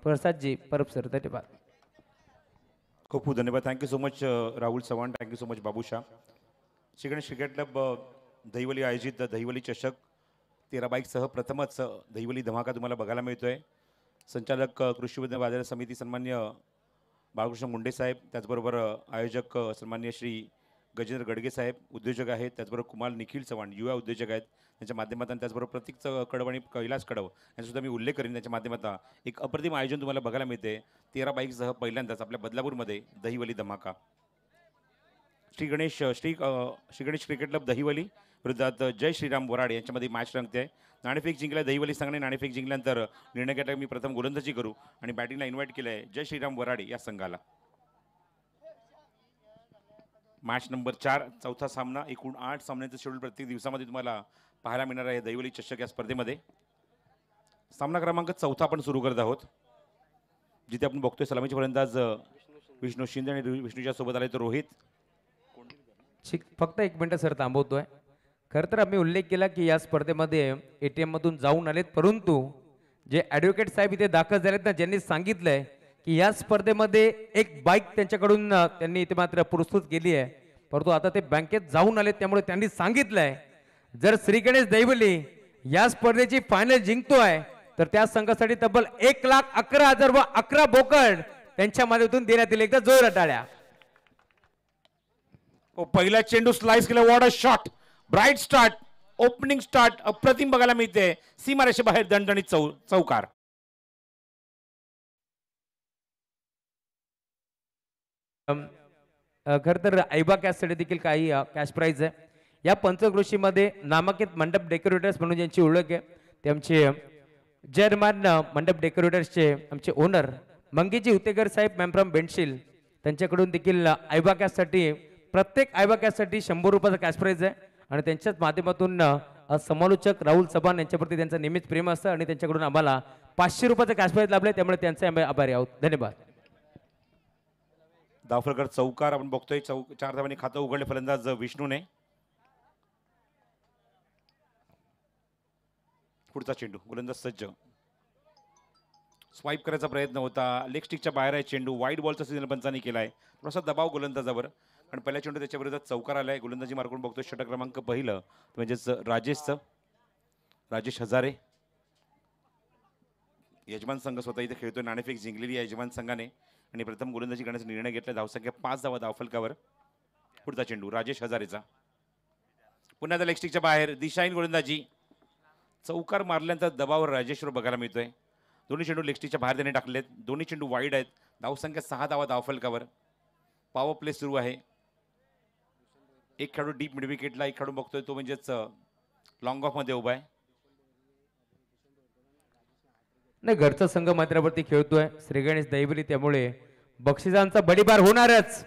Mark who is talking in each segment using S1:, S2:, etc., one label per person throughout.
S1: प्रसादजी Parab sir, धन्यवाद.
S2: खूप खूप धन्यवाद. Thank you so much Rahul Chavan. Thank you so much Babusha. Shriganesh cricket club Dahivali आयोजित दहिवली चषक 13 बाईकसह प्रथमच दहिवली धमाका तुम्हाला बघायला मिळतोय. संचालक कृषी उद्योग बाजार समिती सन्मान्य बाळकृष्ण मुंडे साहेब, त्याचबरोबर आयोजक सन्मान्य श्री गजेंद्र गडगे साहेब, उद्योजक आहेत, त्याचबरोबर कुमार निखिल चव्हाण युवा उद्योजक आहेत, त्यांच्या माध्यमातून त्याचबरोबर प्रतीक कडव आणि कैलास कडव यांचासुद्धा मी उल्लेख करीन. त्यांच्या माध्यमातून एक अप्रतिम आयोजन तुम्हाला बघायला मिळते 13 बाईकसह पहिल्यांदाच आपल्या बदलापूरमध्ये दहिवली धमाका. श्री गणेश क्रिकेट क्लब दहिवली विरुद्धात जय श्रीराम वराड यांच्यामध्ये मॅच रंगते. नाणेफेक जिंकल्या दहिवली संघाने. नाणेफेक जिंकल्यानंतर निर्णय घेता मी प्रथम गोलंदाजी करू आणि बॅटिंगला इन्व्हाइट केलं आहे जय श्रीराम वराडे या संघाला. मॅच नंबर 4 चौथा सामना. एकूण 8 सामन्यांचं शेड्यूल प्रत्येक दिवसामध्ये तुम्हाला पाहायला मिळणार आहे दहिवली चषक या स्पर्धेमध्ये. सामना क्रमांक 4 आपण सुरू करत आहोत, जिथे आपण बघतोय सलामीचे फलंदाज विष्णू शिंदे आणि विष्णूच्या सोबत आले तर रोहित.
S1: फक्त 1 मिनिट सर थांबवतोय. खरं तर आम्ही उल्लेख केला की या स्पर्धेमध्ये ATM मधून जाऊन आलेत, परंतु जे ॲडव्होकेट साहेब इथे दाखल झालेत ना, ज्यांनी सांगितलंय की या स्पर्धेमध्ये एक बाईक त्यांच्याकडून त्यांनी इथे मात्र पुरस्कृत केली आहे, परंतु आता ते बँकेत जाऊन आलेत, त्यामुळे त्यांनी सांगितलंय जर श्री गणेश दहिवली या स्पर्धेची फायनल जिंकतोय तर त्या संघासाठी तब्बल 1,11,000 व 11 बोकड त्यांच्या माध्यमातून देण्यात येईल. एकदा जोर टाळ्या.
S2: पहिला चेंडू स्लाइस केला. What a shot. Bright start. Opening start अप्रतिम बघायला मिळते. सीमारेषे बाहेर दणदणीत चौकार.
S1: खरं तर ऐबा कॅशसाठी देखील काही कॅश प्राइज आहे. या पंचक्रोशीमध्ये नामांकित मंडप डेकोरेटर्स म्हणून ज्यांची ओळख आहे ते आमचे जयमान मंडप डेकोरेटर्सचे आमचे ओनर मंगेजी उतेकर साहेब मॅम फ्रॉम बेंडशील, त्यांच्याकडून देखील ऐबा कॅशसाठी प्रत्येक ऐबा कॅशसाठी 100 रुपयाचा कॅश प्राइज आहे आणि त्यांच्याच माध्यमातून समालोचक राहुल चव्हाण यांच्याप्रती त्यांचं नेहमीच प्रेम असतं आणि त्यांच्याकडून आम्हाला 500 रुपयाचा कॅश प्राइज लाभले, त्यामुळे त्यांचे आम्ही आभारी आहोत. धन्यवाद.
S2: धावफलकर चौकार आपण बघतोय. 4 धावांनी खातं उघडले फलंदाज विष्णूने. पुढचा चेंडू गोलंदाज सज्ज. स्वाईप करायचा प्रयत्न होता. लेग स्टिकच्या बाहेर आहे चेंडू. वाईट बॉलचा सिग्नल पंचांनी केलाय. थोडासा दबाव गोलंदाजावर, आणि पहिल्या चेंडू त्याच्या विरोधात चौकार आलाय. गोलंदाजी मार्कून बघतोय षटक क्रमांक पहिलं म्हणजेच राजेश हजारे. यजमान संघ स्वतः इथे खेळतोय. नाणेफेक जिंकलेली आहे यजमान संघाने आणि प्रथम गोलंदाजी करण्याचा निर्णय घेतला. धावसंख्या 5 धावा धावफलकावर. पुढचा चेंडू राजेश हजारेचा. पुन्हा लेग स्टिकच्या बाहेर दिशाहीन गोलंदाजी. चौकार मारल्यानंतर दबावर राजेश्वर बघायला मिळतोय. दोन्ही चेंडू लेग स्टिकच्या बाहेर त्याने टाकलेत. दोन्ही चेंडू वाईड आहेत. धावसंख्या 6 धावा धावफलकावर. पॉवर प्ले सुरू आहे. एक खेळाडू डीप मिड विकेटला, एक खेळाडू बघतोय तो म्हणजेच लॉंग ऑफ मध्ये उभा आहे.
S1: नाही, घरचा संघ मात्रावरती खेळतोय श्री गणेश दहिवली, त्यामुळे बक्षिसांचा बडीबार होणारच.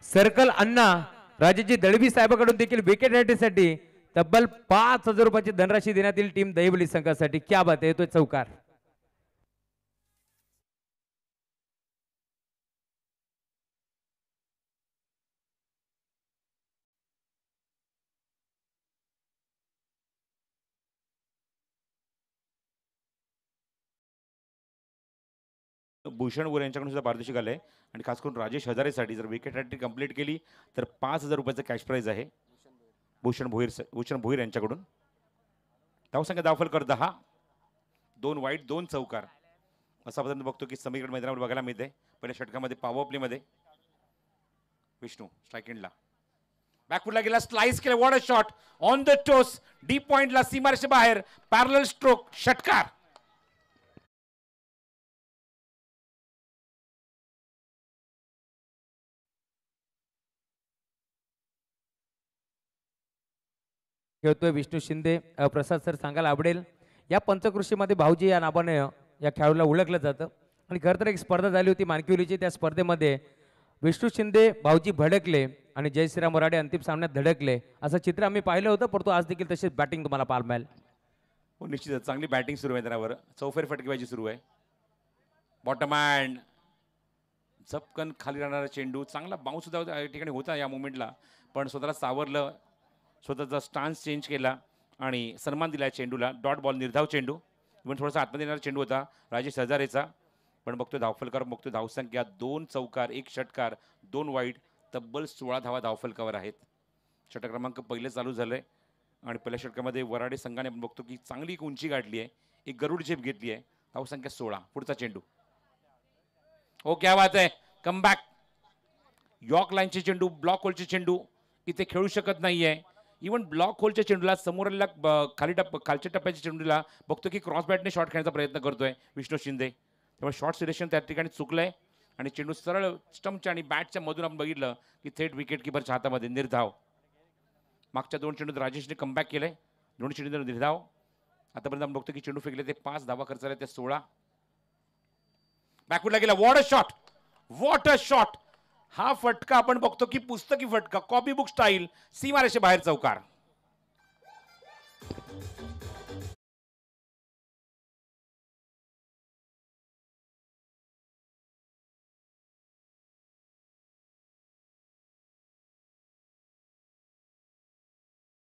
S1: सर्कल अण्णा राजेजी दळवी साहेबांकडून देखील विकेट रायटीसाठी तब्बल 5,000 रुपयाची धनराशी देण्यात येईल टीम दहिवली संघासाठी. क्या बात आहे. येतोय चौकार.
S2: भूषण गोरे यांच्याकडून सुद्धा पारितोषिक आलंय आणि खास करून राजेश हजारेसाठी जर विकेट हॅट्रिक कंप्लीट केली तर 5,000 रुपयाचं कॅश प्राइज आहे भूषण भोईर यांच्याकडून. धावसंख्या धावफलकर 10. 2 वाईट 2 चौकार असा पद्धतीने बघतो की समीकरण मैदानावर बघायला मिळते. पहिल्या षटकामध्ये पॉवर प्लेमध्ये विष्णू स्ट्राईक एंडला बॅकफुटला गेला. स्लाइस केला. What a shot on the toes. Deep पॉइंटला सीमारेषे बाहेर. पॅरलल स्ट्रोक षटकार.
S1: खेळतोय विष्णू शिंदे. प्रसाद सर सांगायला आवडेल या पंचकृषीमध्ये भाऊजी या नावाने या खेळाडूला ओळखलं जातं आणि खरं तर एक स्पर्धा झाली होती मानकिवलीची. त्या स्पर्धेमध्ये विष्णू शिंदे भाऊजी भडकले आणि जय श्रीराम वराडे अंतिम सामन्यात धडकले असं चित्र आम्ही पाहिलं होतं, परंतु आज देखील तशीच बॅटिंग तुम्हाला पाहायला मिळेल.
S2: हो निश्चितच चांगली बॅटिंग सुरू आहे त्यावर. चौफेर फटकेबाजी सुरू आहे. बॉटम हँड झपकन खाली राहणारा चेंडू. चांगला बाउन्स सुद्धा या ठिकाणी होता या मोमेंटला, पण स्वतःला सावरलं. स्वतःचा स्टान्स चेंज केला आणि सन्मान दिला चेंडूला. डॉट बॉल निर्धाव चेंडू. इव्हन थोडासा आतमध्ये येणारा चेंडू होता राजेश हजारेचा. पण बघतोय धावफलकावर बघतोय धावसंख्या 2 चौकार 1 षटकार 2 वाईट तब्बल 16 धावा धावफलकावर आहेत. षटक क्रमांक पहिले चालू झालंय आणि पहिल्या षटकामध्ये वराडे संघाने आपण बघतो की चांगली एक उंची गाठली आहे, एक गरुड झेप घेतली आहे. धावसंख्या 16. पुढचा चेंडू. ओ क्या बात आहे, कमबॅक. यॉर्क लाईनचे चेंडू, ब्लॉक होलचे चेंडू इथे खेळू शकत नाहीये. इव्हन ब्लॉक होलच्या चेंडूला समोरला खालच्या टप्प्याच्या चेंडूला बघतो की क्रॉस बॅटने शॉट खेळण्याचा प्रयत्न करतोय विष्णू शिंदे. त्यामुळे शॉट सिलेक्शन त्या ठिकाणी चुकलंय आणि चेंडू सरळ स्टंपच्या आणि बॅटच्या मधून आपण बघितलं की थेट विकेट किपरच्या हातामध्ये निर्धाव. मागच्या 2 चेंडूत राजेशने कमबॅक केलंय, 2 चेंडू निर्धाव. आतापर्यंत आपण बघतो की चेंडू फेकले ते 5 धावा खर्च झाले ते 16. बॅकवूडला गेला. What a shot, what a shot. हा फटका आपण बघतो की पुस्तकी फटका, कॉपी बुक स्टाईल, सीमारेषे बाहेर चौकार.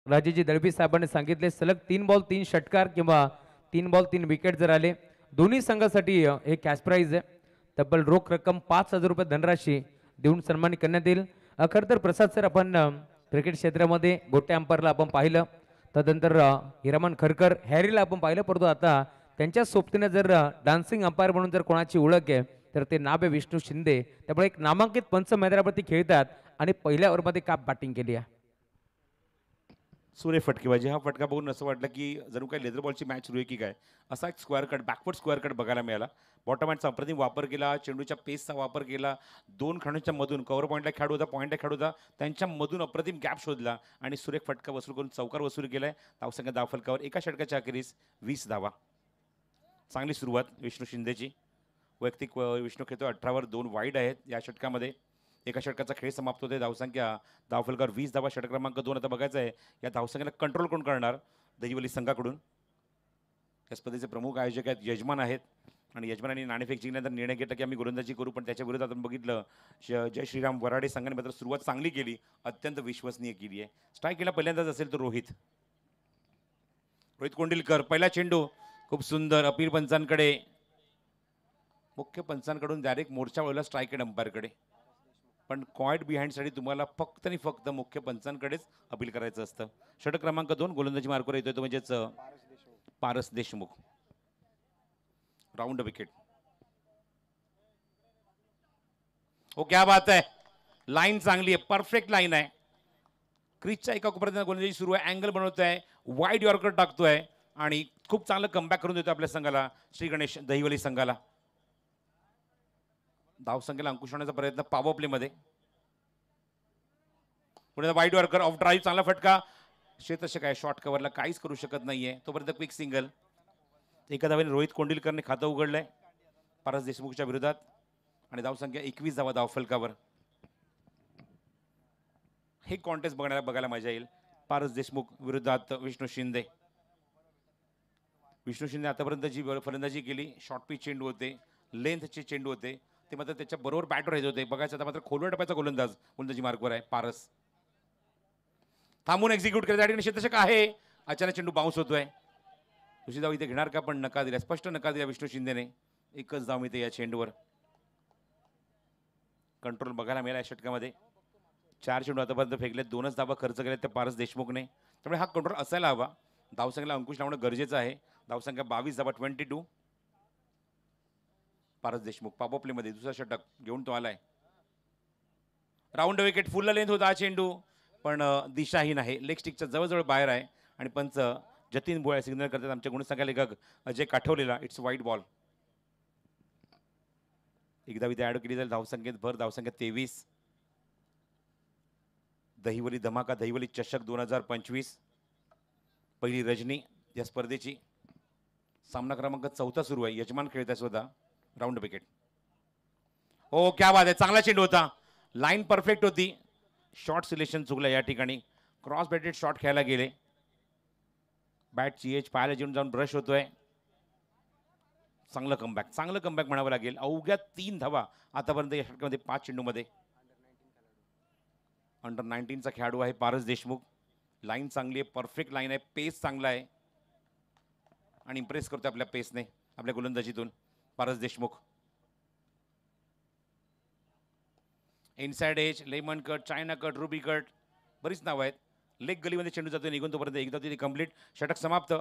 S1: राजेजी दळवी साहेबांनी सांगितले सलग 3 बॉल 3 षटकार किंवा 3 बॉल 3 विकेट जर आले दोन्ही संघासाठी हे कॅश प्राइज आहे. तब्बल रोख रक्कम 5,000 रुपये धनराशी देऊन सन्मानित करण्यात येईल. खरं तर प्रसाद सर आपण क्रिकेट क्षेत्रामध्ये गोट्या अंपायरला आपण पाहिलं, तदनंतर हिरामन खरकर हॅरीला आपण पाहिलं, परंतु आता त्यांच्या सोबतीने जर डान्सिंग अंपायर म्हणून जर कोणाची ओळख आहे तर ते नाव आहे विष्णू शिंदे. त्यामुळे एक नामांकित पंच मैदानावरती खेळतात आणि पहिल्या ओव्हरमध्ये काप बॅटिंग केली आहे.
S2: सुरे फटकेबाजी. हा फटका बघून असं वाटलं की जणू काही लेदर बॉलची मॅच सुरू आहे की काय. असा एक square cut, backward square cut बघायला मिळाला. बॉटम हँडचा अप्रतिम वापर केला, चेंडूच्या पेसचा वापर केला, 2 खंडांच्या मधून कव्हर पॉईंटला खेळाडू होता, पॉईंटला खेळाडू होता, त्यांच्या मधून अप्रतिम गॅप शोधला आणि सुरेख फटका वसूल करून चौकार वसूल केलाय. धावसंख्या धावफलकावर एका षटकाच्या अखेरीस 20 धावा. चांगली सुरुवात विष्णू शिंदेची. वैयक्तिक विष्णू खेळतो 18 वर 2 वाईड आहेत या षटकामध्ये. एका षटकाचा खेळ समाप्त होते. धावसंख्या धावफलकावर 20 धावा. षटक क्रमांक 2 आता बघायचं आहे या धावसंख्येला कंट्रोल कोण करणार दहिवली संघाकडून. या स्पर्धेचे प्रमुख आयोजक आहेत, यजमान आहेत आणि यजमानांनी नाणेफेक जिंकल्यानंतर निर्णय घेतला की आम्ही गोलंदाजी करू, पण त्याच्या विरोधात आपण बघितलं जय श्रीराम वराडे संघाने मात्र सुरुवात चांगली केली, अत्यंत विश्वसनीय केली आहे. स्ट्राईक केला पहिल्यांदाच असेल तो रोहित कोंडिलकर. पहिला चेंडू खूप सुंदर. अपील पंचांकडे, मुख्य पंचांकडून डायरेक्ट मोर्चा वळला स्ट्राईक एड अंपायरकडे, पण क्वाईट बिहाइंडसाठी तुम्हाला फक्त आणि फक्त मुख्य पंचांकडेच अपील करायचं असतं. षटक क्रमांक 2 गोलंदाजी मार्कवर येतोय तो म्हणजेच पारस देशमुख. Round wicket. ओ क्या बात आहे, लाईन चांगली आहे, परफेक्ट लाईन आहे. क्रीजच्या एका कोपऱ्यात गोलंदाजी सुरू आहे, अँगल बनवतोय, वाईड यॉर्कर टाकतोय आणि खूप चांगलं कमबॅक करून देतो आपल्या संघाला, श्री गणेश दहिवली संघाला. धावसंख्येला अंकुश आणण्याचा प्रयत्न पॉवर प्लेमध्ये. पुढे वाईड यॉर्कर ऑफ ड्राईव्ह, चांगला फटका. क्षेत्ररक्षक आहे, शॉर्ट कव्हरला काहीच करू शकत नाहीये. तोपर्यंत क्विक सिंगल. एका धावेने रोहित कोंडिलकरने खातं उघडलंय पारस देशमुखच्या विरोधात आणि धावसंख्या 21 धावा धावफलकावर. हे कॉन्टेस्ट बघायला मजा येईल. पारस देशमुख विरोधात विष्णू शिंदे. विष्णू शिंदे आतापर्यंत जी फलंदाजी केली, शॉर्ट पिच चेंडू होते, लेंथचे चेंडू होते, ते मात्र त्याच्या बरोबर बॅटवर येत होते. बघायचं आता मात्र खोलवर टप्प्याचा गोलंदाजी मार्कवर आहे पारस. थांबून एक्झिक्यूट करत त्या ठिकाणी क्षेत्ररक्षक आहे. अचानक चेंडू बाउन्स होतोय. दुसरी धाव इथे घेणार का, पण नकार दिला, स्पष्ट नकार दिला विष्णू शिंदेने. एकच धाव मिळते या चेंडूवर. कंट्रोल बघायला मिळाला या षटकामध्ये. 4 चेंडू आतापर्यंत फेकले, 2च धावा खर्च केल्या त्या पारस देशमुखने. त्यामुळे हा कंट्रोल असायला हवा. धावसंख्येला अंकुश लावणं गरजेचं आहे. धावसंख्या 22 धावा 22. पारस देशमुख पॉवर प्लेमध्ये दुसरा षटक घेऊन तो आलाय. Round wicket. फुल लेंथ होता हा चेंडू, पण दिशाहीन आहे, लेग स्टिकच्या जवळजवळ बाहेर आहे आणि पंच जतीन भोळे सिग्नल करतात आमचे गुणसंख्या लेखक अजय काठवलेला. इट्स वाईट बॉल. एकदा विद्या ऍड केली जाईल धावसंख्येत भर. धावसंख्या 23. दहिवली धमाका दहिवली चषक 2025 पहिली रजनी या स्पर्धेची. सामना क्रमांक 4 सुरू आहे. यजमान खेळत आहे स्वतः. Round wicket. ओ क्या बात आहे, चांगला चेंडू होता, लाईन परफेक्ट होती, शॉर्ट सिलेक्शन चुकलं या ठिकाणी. क्रॉस बॅटेड शॉट खेळायला गेले. बॅटची एज पायाला जेऊन जाऊन ब्रश होतोय. चांगलं कमबॅक म्हणावं लागेल. अवघ्या 3 धावा आतापर्यंत या षटकामध्ये 5 चेंडूमध्ये. अंडर 19चा खेळाडू आहे पारस देशमुख. लाईन चांगली आहे, परफेक्ट लाईन आहे, पेस चांगला आहे आणि इम्प्रेस करतो आपल्या पेसने, आपल्या गोलंदाजीतून Paras Deshmukh. Inside edge, lemon cut, China cut, ruby cut, बरीच नावं आहेत. लेग गलीमध्ये चेंडू जातोय निघून तोपर्यंत एकदा तिथे कंप्लीट. षटक समाप्त.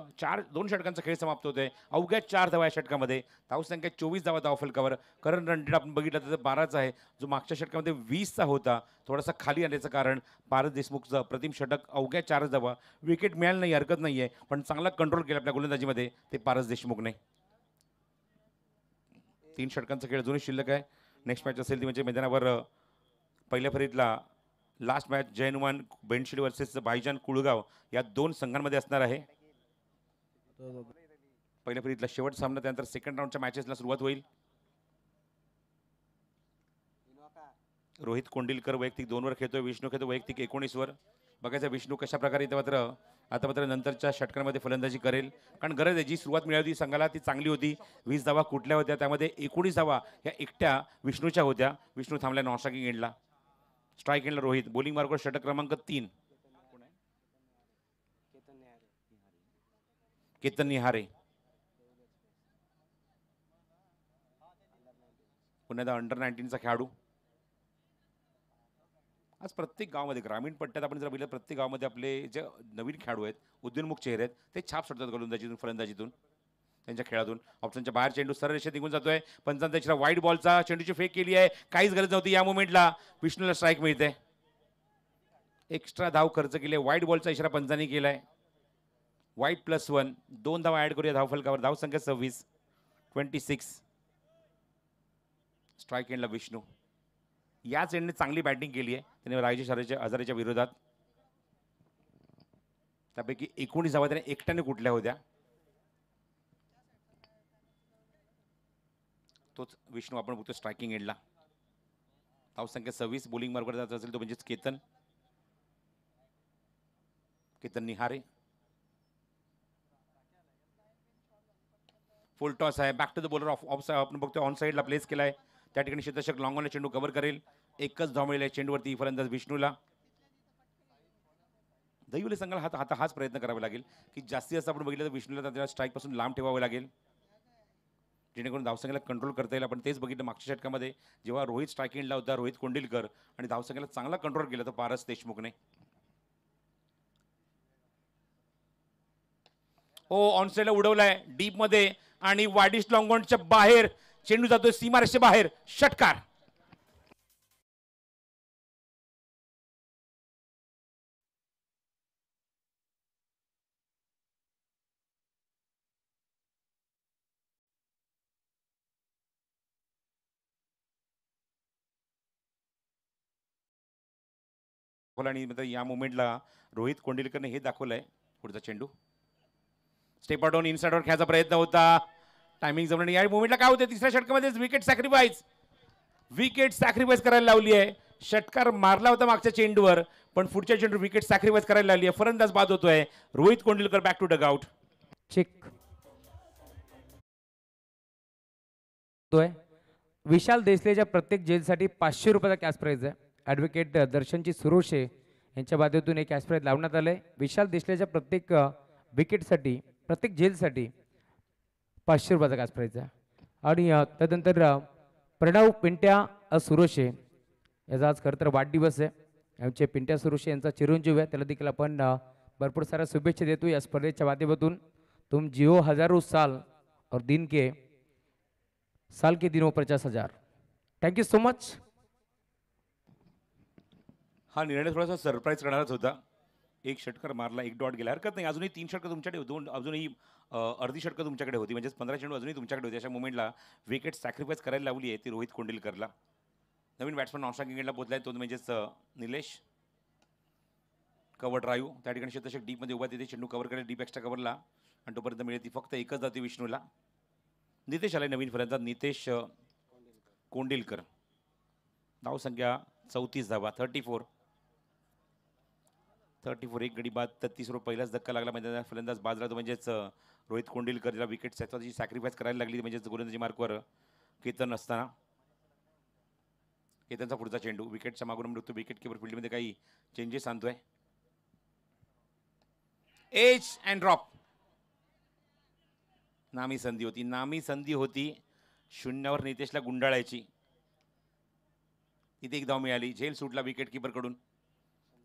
S2: 2 षटकांचा खेळ समाप्त होतोय. अवघ्या 4 धावा या षटकामध्ये. धावसंख्या 24 धावा धावफलकावर. करंट रन रेट आपण बघितलं तर 12चा आहे, जो मागच्या षटकामध्ये 20चा होता. थोडासा खाली आल्याचं कारण पारस देशमुखचं प्रतिम षटक. अवघ्या 4 धावा. विकेट मिळाली नाही, हरकत नाही आहे, पण चांगला कंट्रोल केला आपल्या गोलंदाजीमध्ये ते पारस देशमुखने. 3 षटकांचा खेळ अजूनही शिल्लक आहे. नेक्स्ट मॅच असेल ती म्हणजे मैदानावर पहिल्या फेरीतला लास्ट मॅच जय हनुमान बेंडशिडी वर्सेस भाईजान कुळगाव या 2 संघांमध्ये असणार आहे. पहिल्या फेरीतला शेवट सामना, त्यानंतर सेकंड राऊंडच्या मॅचेसला सुरुवात होईल. रोहित कोंडिलकर वैयक्तिक 2 वर खेळतोय, विष्णू खेळतो वैयक्तिक 19 वर. बघायचं विष्णू कशा प्रकारे आता मात्र नंतरच्या षटकांमध्ये फलंदाजी करेल, कारण गरज आहे. जी सुरुवात मिळाली होती संघाला ती चांगली होती. 20 धावा कुठल्या होत्या, त्यामध्ये 19 धावा या एकट्या विष्णूच्या होत्या. विष्णू थांबल्या नॉन स्ट्रायकिंग एंडला. स्ट्राइक एंडला रोहित. बॉलिंग मार्कवर षटक क्रमांक 3 केतन निहारे. पुन्हा अंडर 19चा खेळाडू. आज प्रत्येक गावामध्ये ग्रामीण पट्ट्यात आपण जर बघितलं, प्रत्येक गावामध्ये आपले जे नवीन खेळाडू आहेत, उद्योन्मुख चेहरे आहेत, ते छाप सोडतात गोलंदाजीतून फलंदाजीतून त्यांच्या खेळातून. ऑप्शनच्या बाहेर चेंडू सरळ रेषेत निघून जातोय. पंचांचा इशारा वाईट बॉलचा. चेंडूची फेक केली आहे, काहीच गरज नव्हती. या मोमेंटला विष्णूला स्ट्राईक मिळते. एक्स्ट्रा धाव खर्च केले. वाईट बॉलचा इशारा पंचांनी केलाय. वाईट +1. 2 धावा ऍड करूया धावफलकावर. धावसंख्या 26. स्ट्राईक एंडला विष्णू. याच एंडने चांगली बॅटिंग केली आहे त्याने राजेश हजारेच्या विरोधात. त्यापैकी 19 धावा त्याने एकट्याने कुठल्या होत्या. तोच विष्णू आपण बघतो स्ट्रायकिंग एंडला. धावसंख्या 26. बॉलिंग मार्कवर जात असेल तो म्हणजेच केतन निहारे. फुल टॉस आहे. Back to the bowler off आपण बघतोय ऑन साईडला प्लेस केलाय. त्या ठिकाणी क्षेत्ररक्षक लॉंग ऑनला चेंडू कव्हर करेल. एकच धाव मिळेल चेंडूवरती फलंदाज विष्णूला. दहिवली संघाला हाच प्रयत्न करावा लागेल की जास्तीत जास्त आपण बघितलं तर विष्णूला त्याला स्ट्राईक पासून लांब ठेवावे लागेल, जेणेकरून धावसंख्येला कंट्रोल करता येईल. आपण तेच बघितलं मागच्या षटकामध्ये जेव्हा रोहित स्ट्रायकिंगला होता, रोहित कोंडिलकर, आणि धावसंख्येला चांगला कंट्रोल केला तर पारस देशमुखने. हो, ऑन साईडला उडवलाय डीप मध्ये आणि वाडिश लॉंगॉनच्या बाहेर चेंडू जातोय सीमारेषे बाहेर. षटकार. आणि या मोमेंटला रोहित कोंडिलकरने हे दाखवलंय. पुढचा चेंडू स्टेप डाऊन इनसाइडवर खेळायचा प्रयत्न होता. टायमिंग जमलं. या मोमेंटला काय होतं, तिसऱ्या षटकामध्ये विकेट सॅक्रिफाईस करायला लावली आहे. षटकार मारला होता मागच्या चेंडूवर, पण पुढच्या चेंडू विकेट सॅक्रिफाईस करायला लावली आहे. फलंदाज बाद होतोय. Rohit Kondilkar back to dugout.
S1: Check. Vishal देसलेच्या प्रत्येक जेलसाठी 500 रुपयाचा कॅश प्राइज आहे. ॲडव्होकेट दर्शनजी सुरोशे यांच्या बाजूतून एक कॅश प्राइज लावण्यात आलंय. विशाल देसलेच्या प्रत्येक विकेटसाठी, प्रत्येक जेलसाठी 500 रुपयाचा कॅश प्राइज आहे. आणि त्यानंतर प्रणव पिंट्या सुरोशे याचा आज खरं तर वाढदिवस आहे. आमचे पिंट्या सुरोशे यांचा चिरंजीव आहे, त्याला देखील आपण भरपूर साऱ्या शुभेच्छा देतो या स्पर्धेच्या माध्यमातून. तुम जिओ हजारों साल और दिन के साल के दिनों 50,000. Thank you so much.
S2: हा निर्णय थोडासा सरप्राईज करणारच होता. एक षटकार मारला, एक डॉट गेला, हरकत नाही. अजूनही 3 षटकं तुमच्याकडे, अजूनही अर्धी षटकं तुमच्याकडे होती, म्हणजेच 15 चेंडू अजूनही तुमच्याकडे होती. अशा मोमेंटला विकेट सॅक्रिफाईस करायला लावली आहे ती रोहित कोंडिलकरला. नवीन बॅट्समन नॉन स्ट्रायकिंग एंडला पोहोचलाय तो म्हणजेच निलेश. कव्हर ड्राईव्ह त्या ठिकाणी क्षेत्ररक्षक डीपमध्ये उभा तिथे चेंडू कव्हर करेल डीप एक्स्ट्रा कव्हरला, आणि तोपर्यंत मिळेल ती फक्त एकच जाते विष्णूला. नितेश आलाय नवीन फलंदाज, नितेश कोंडिलकर. धावसंख्या 34 धावा. 34. एक गडी बाद. 33 वर पहिलाच धक्का लागला म्हणजे फलंदाज बाद राहतो, म्हणजेच रोहित कोंडिलकरला विकेट स्वतःची सॅक्रिफाईस करायला लागली, म्हणजेच गोलंदाजी मार्कवर केतन असताना. केतनचा पुढचा चेंडू विकेटच्या मागून मृत्यू. विकेट किपर फील्डमध्ये काही चेंजेस आणतोय. Edge and drop. नामी संधी होती. शून्यावर नितेशला गुंडाळायची. इथे एक धाव मिळाली, झेल सुटला विकेट कडून,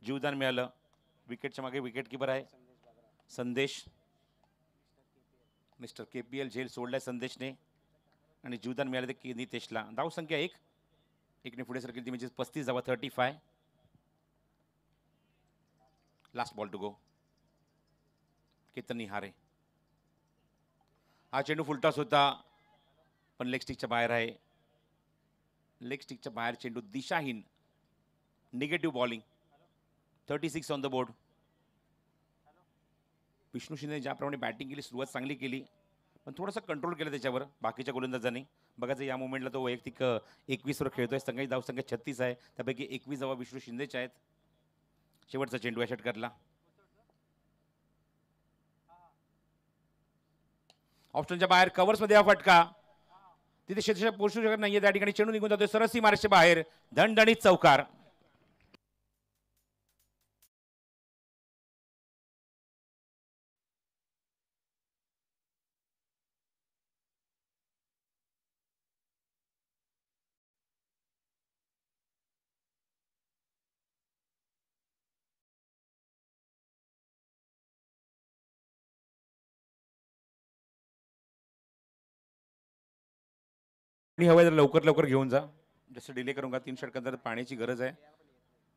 S2: जीवदान मिळालं. विकेटच्या मागे विकेट किपर आहे संदेश. मिस्टर KPL झेल सोडलाय संदेशने आणि जीवदान मिळाले ते नितेशला. धाव संख्या एकने पुढे सरकेल ती म्हणजे 35 धावा, 35. Last ball to go. Ketan Nihare. हा चेंडू फुलटॉस होता पण लेग स्टिकच्या बाहेर आहे. लेग स्टिकच्या बाहेर चेंडू दिशाहीन. Negative bowling. 36 on the board. Vishnu Shinde ज्याप्रमाणे बॅटिंग केली, सुरुवात चांगली केली पण थोडंसं कंट्रोल केलं त्याच्यावर बाकीच्या गोलंदाजांनी. बघायचं या मोमेंटला तो वैयक्तिक 21 वर खेळतोय. संघाची धावसंख्या 36 आहे, त्यापैकी 21 धावा विष्णू शिंदेच्या आहेत. शेवटचा चेंडू या षटकातला. ऑप्शनच्या बाहेर कव्हर्समध्ये हा फटका. तिथे क्षेत्ररक्षक पोहोचू शकत नाहीये, त्या ठिकाणी चेंडू निघून जातोय सरसी मार्गच्या बाहेर. धणधणीत चौकार. हवं तर लवकर लवकर घेऊन जा, जसं डिले करून का. 3 षटकांतर पाण्याची गरज आहे.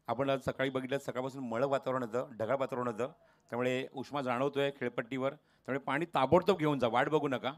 S2: आपण आज सकाळी बघितलं, सकाळपासून मळं वातावरण होतं, ढगाळ वातावरण होतं, त्यामुळे उष्मा जाणवतोय खेळपट्टीवर. त्यामुळे पाणी ताबडतोब घेऊन जा, वाट बघू नका.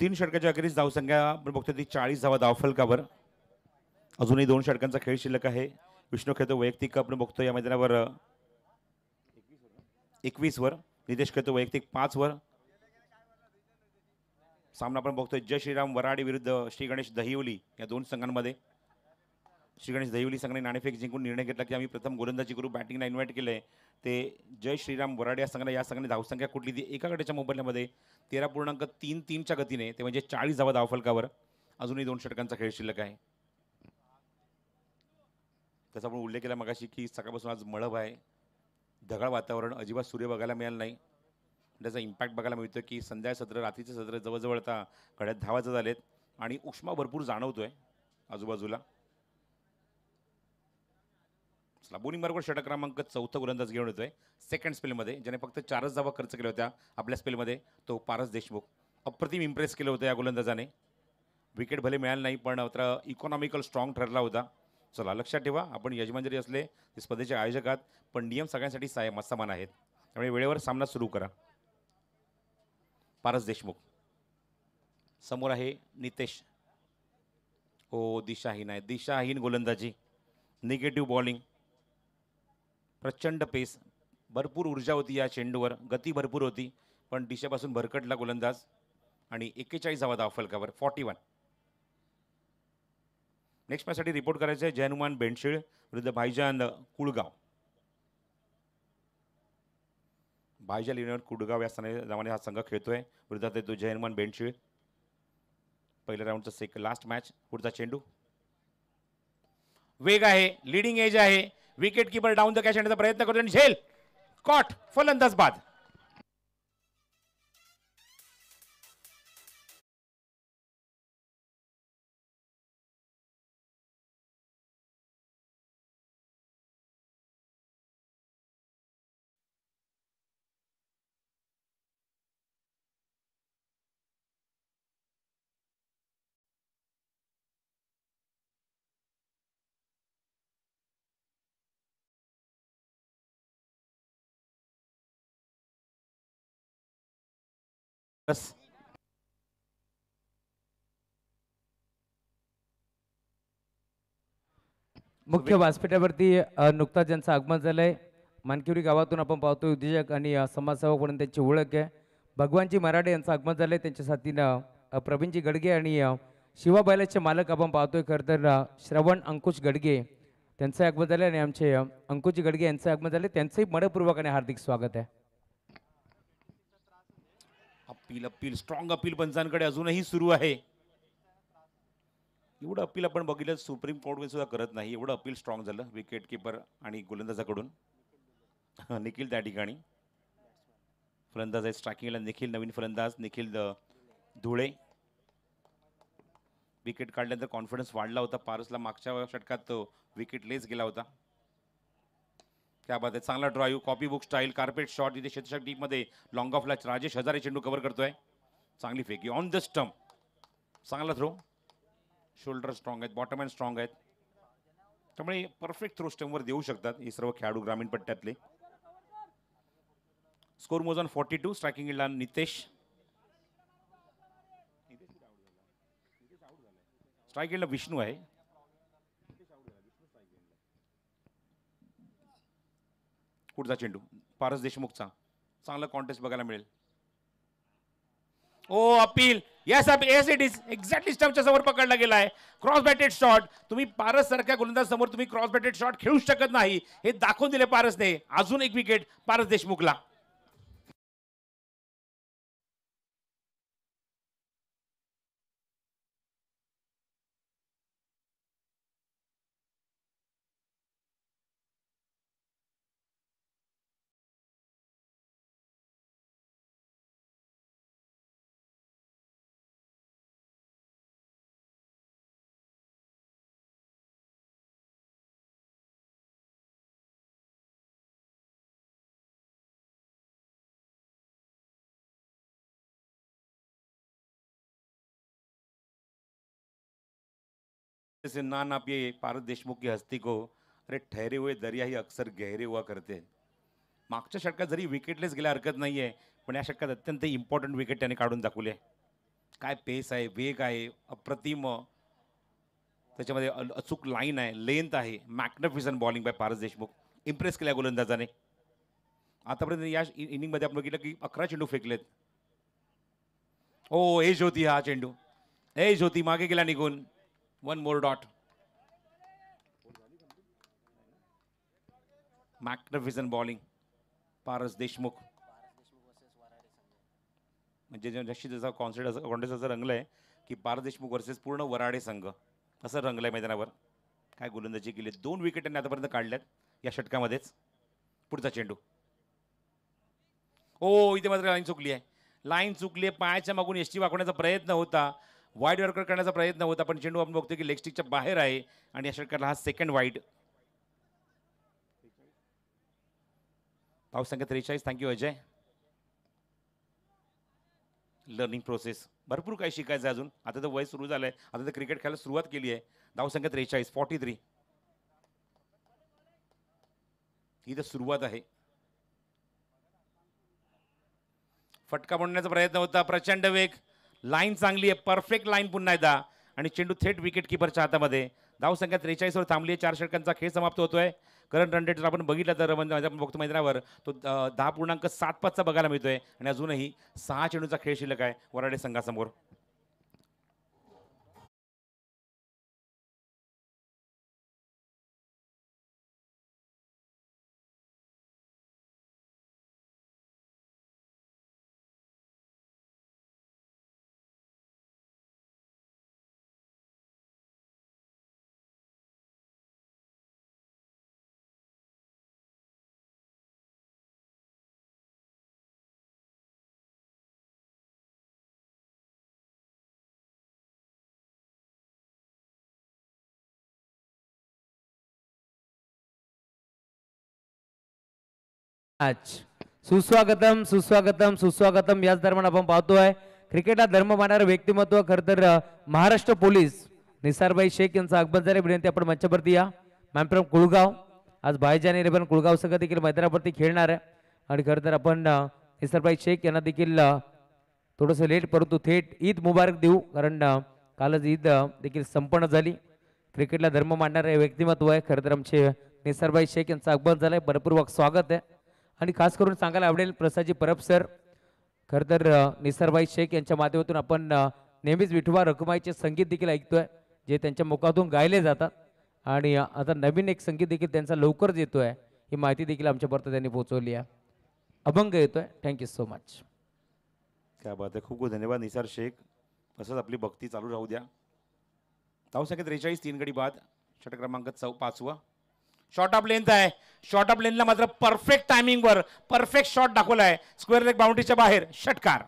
S2: तीन षटकाच्या अखेरीस धावसंख्या आपण बघतो ती 40 धावा धावफलकावर. अजूनही 2 षटकांचा खेळ शिल्लक आहे. विष्णू खेळतो वैयक्तिक, आपण बघतो या मैदानावर 21 वर. नितेश खेळतो वैयक्तिक 5 वर. सामना आपण बघतोय जय श्रीराम वराडी विरुद्ध श्री गणेश दहिवली या दोन संघांमध्ये. श्री गणेश दहिवली संघाने नाणेफेक जिंकून निर्णय घेतला की आम्ही प्रथम गोलंदाजी करू. बॅटिंगला इन्व्हाइट केलंय ते जय श्रीराम वराडी या संघाने धावसंख्या कुठली ती एका गटाच्या मोबदल्यामध्ये 13.33च्या गतीने, ते म्हणजे 40 धावा धावफलकावर. अजूनही 2 षटकांचा खेळ शिल्लक आहे. त्याचा आपण उल्लेख केला मगाशी की सकाळपासून आज मळभ आहे, ढगाळ वातावरण, अजिबात सूर्य बघायला मिळाला नाही. त्याचा इम्पॅक्ट बघायला मिळतो की संध्या सत्र, रात्रीचे सत्र जवळजवळ आता घड्यात 10 वाजत आलेत आणि उष्मा भरपूर जाणवतोय आजूबाजूला. बोलिंग बरोबर षटक क्रमांक 4 गोलंदाज घेऊन येतोय सेकंड स्पेलमध्ये, ज्याने फक्त 4च धावा खर्च केल्या होत्या आपल्या स्पेलमध्ये, तो पारस देशमुख. अप्रतिम इम्प्रेस केलं होतं या गोलंदाजाने. विकेट भले मिळाले नाही पण मात्र इकॉनॉमिकल स्ट्रॉंग ठरला होता. चला लक्षात ठेवा, आपण यजमान जरी असले ते स्पर्धेचे आयोजक आहात, पण नियम सगळ्यांसाठी समान आहेत, त्यामुळे वेळेवर सामना सुरू करा. पारस देशमुख समोर आहे नितेश. हो, दिशाहीन आहे, दिशाहीन गोलंदाजी, निगेटिव्ह बॉलिंग, प्रचंड पेस, भरपूर ऊर्जा होती या चेंडूवर, गती भरपूर होती पण दिशेपासून भरकटला गोलंदाज. आणि 41 धावा धावफलकावर, 41. नेक्स्ट मॅचसाठी रिपोर्ट करायचं आहे जयनुमान बेंडशीळ विरुद्ध भाईजान कुळगाव. भाईजान लिनर कुडगाव या नावाने हा संघ खेळतोय. विरोधात येतो जयनुमान बेंडशीळ. पहिल्या राऊंडचा लास्ट मॅच. पुढचा चेंडू, वेग आहे, लीडिंग एज आहे, wicket keeper down the catch आणण्याचा प्रयत्न करतो आणि झेल कॉट, फलंदाज बाद. बस.
S1: मुख्य व्यासपीठावरती नुकताच ज्यांचं आगमन झालंय. मानकिवरी गावातून आपण पाहतोय उद्योजक आणि समाजसेवक म्हणून त्यांची ओळख आहे. भगवानजी मराठे यांचं आगमन झालंय. त्यांच्या साथीनं प्रवीणजी गडगे आणि शिवा बैलाचे मालक आपण पाहतोय. खरं तर श्रवण अंकुश गडगे त्यांचं आगमन झालं आणि आमचे अंकुशजी गडगे यांचं आगमन झाले. त्यांचंही मनपूर्वक आणि हार्दिक स्वागत आहे.
S2: अपील स्ट्रॉंग अपील पंचांकडे अजूनही सुरू आहे. एवढं अपील आपण बघितलं सुप्रीम कोर्ट सुद्धा करत नाही. एवढं अपील स्ट्रॉंग झालं विकेट किपर आणि गोलंदाजाकडून. निखिल त्या ठिकाणी फलंदाज आहे. स्ट्रायकिंगला निखिल, नवीन फलंदाज निखिल धुळे. विकेट काढल्यानंतर कॉन्फिडन्स वाढला होता पारसला. मागच्या षटकात विकेट लेस गेला होता. त्या बाबत चांगला drive, copy book style, carpet shot. इथे शतक टीम मध्ये लॉंग ऑफला राजेश हजारे चेंडू कव्हर करतोय. चांगली फेकी ऑन द स्टंप. चांगला थ्रो. शोल्डर स्ट्रॉंग आहेत, बॉटम हँड स्ट्रॉंग आहेत, त्यामुळे परफेक्ट थ्रो स्टंपवर देऊ शकतात हे सर्व खेळाडू ग्रामीण पट्ट्यातले. Score moves on 42. स्ट्रायकिंगला नितेश. स्ट्रायकिंगला विष्णू आहे. पुढचा चेंडू पारस देशमुखचा. चांगला कॉन्टेस्ट बघायला मिळेल. Oh appeal. Yes yes it is exactly स्टंपच्या समोर पकडला गेलाय. Cross batted shot. तुम्ही पारस सारख्या गोलंदाज समोर तुम्ही क्रॉस बॅटेड शॉट खेळू शकत नाही हे दाखवून दिले पारसने. अजून एक विकेट पारस देशमुखला. ना ना पिए पारस देशमुख की हस्ती को अरे ठहरे हुए दरिया ही अक्सर गहरे हुआ करते. मागच्या षटकात जरी विकेटलेस गेल्या हरकत नाहीये, पण या षटकात अत्यंत इम्पॉर्टंट विकेट त्याने काढून दाखवले. काय पेस आहे, वेग आहे, अप्रतिम. त्याच्यामध्ये अचूक लाईन आहे, लेंथ आहे. Magnificent bowling bye Paras Deshmukh. Impress केल्या गोलंदाजाने. आतापर्यंत या इनिंग मध्ये आपण बघितलं की 11 चेंडू फेकलेत. ओ एज होती हा चेंडू. एज होती, मागे गेला निघून. One more dot. Magnificent bowling Paras Deshmukh. म्हणजे जशी जसा कॉन्टेस्ट असं रंगलंय की पारस देशमुख वर्सेस पूर्ण वराडे संघ असं रंगलंय मैदानावर. काय गोलंदाजी केली. 2 विकेट त्यांनी आतापर्यंत काढल्यात या षटकामध्येच. पुढचा चेंडू. ओ इथे मात्र लाईन चुकली आहे. लाईन चुकली आहे. पायाच्या मागून एसटी वाकवण्याचा प्रयत्न होता, वाईड यॉर्कर करण्याचा प्रयत्न होता, पण चेंडू आपण बघतो की लेग स्टिकच्या बाहेर आहे आणि या षटकाला हा सेकंड वाईड. धावसंख्या 43. थँक्यू अजय. Learning process. भरपूर काही शिकायचं आहे अजून. आता तर वय सुरू झालंय, आता तर क्रिकेट खेळायला सुरुवात केली आहे. धावसंख्या 43. 43. ही तर सुरुवात आहे. फटका बनवण्याचा प्रयत्न होता, प्रचंड वेग. लाईन चांगली आहे, परफेक्ट लाईन पुन्हा एकदा आणि चेंडू थेट विकेट किपरच्या हातामध्ये. धावसंख्या 43 वर थांबली आहे. 4 षटकांचा खेळ समाप्त होतोय. करंट रन रेट आपण बघितलं तर आपण बघतो मैदानावर तो 10.75 बघायला मिळतोय आणि अजूनही 6 चेंडूचा खेळ शिल्लक आहे वराडे संघासमोर.
S1: सुस्वागतम सुस्वागतम सुस्वागतम. याच दरम्यान आपण पाहतोय क्रिकेटला धर्म मानणारं व्यक्तिमत्व खरं तर महाराष्ट्र पोलीस निसारबाई शेख यांचं आगमन झाले. विनंती आपण मंचावरती या. Ma'am from Kulgaon. आज भाईजान इलेव्हन कुळगाव संघ देखील मैदानावरती खेळणार आहे आणि खरं तर आपण निसारबाई शेख यांना देखील थोडंसं लेट परंतु थेट ईद मुबारक देऊ, कारण कालच ईद देखील संपन्न झाली. क्रिकेटला धर्म मानणारे व्यक्तिमत्व आहे खरं तर आमचे निसारभाई शेख यांचं आगमन झालंय, मनपूर्वक स्वागत आहे. आणि खास करून सांगायला आवडेल प्रसादजी परब सर, खरं तर निसारभाई शेख यांच्या माध्यमातून आपण नेहमीच विठोबा रखुमाईचे संगीत देखील ऐकतोय, जे त्यांच्या मुखातून गायले जातात. आणि आता नवीन एक संगीत देखील त्यांचा लवकरच येतोय, ही माहिती देखील आमच्यापर्यंत त्यांनी पोहोचवली आहे. अभंग येतोय. Thank you so much.
S2: क्या बात आहे, खूप खूप धन्यवाद निसार शेख. असंच आपली भक्ती चालू राहू द्या. धावसंख्या 43, 3 गडी बाद. षटक क्रमांक 5वा. शॉर्ट ऑफ लेंथ आहे. शॉर्ट ऑफ लेंथला मात्र परफेक्ट टायमिंगवर परफेक्ट शॉट दाखवलाय. स्क्वेअर लेग बाउंड्रीच्या बाहेर षटकार.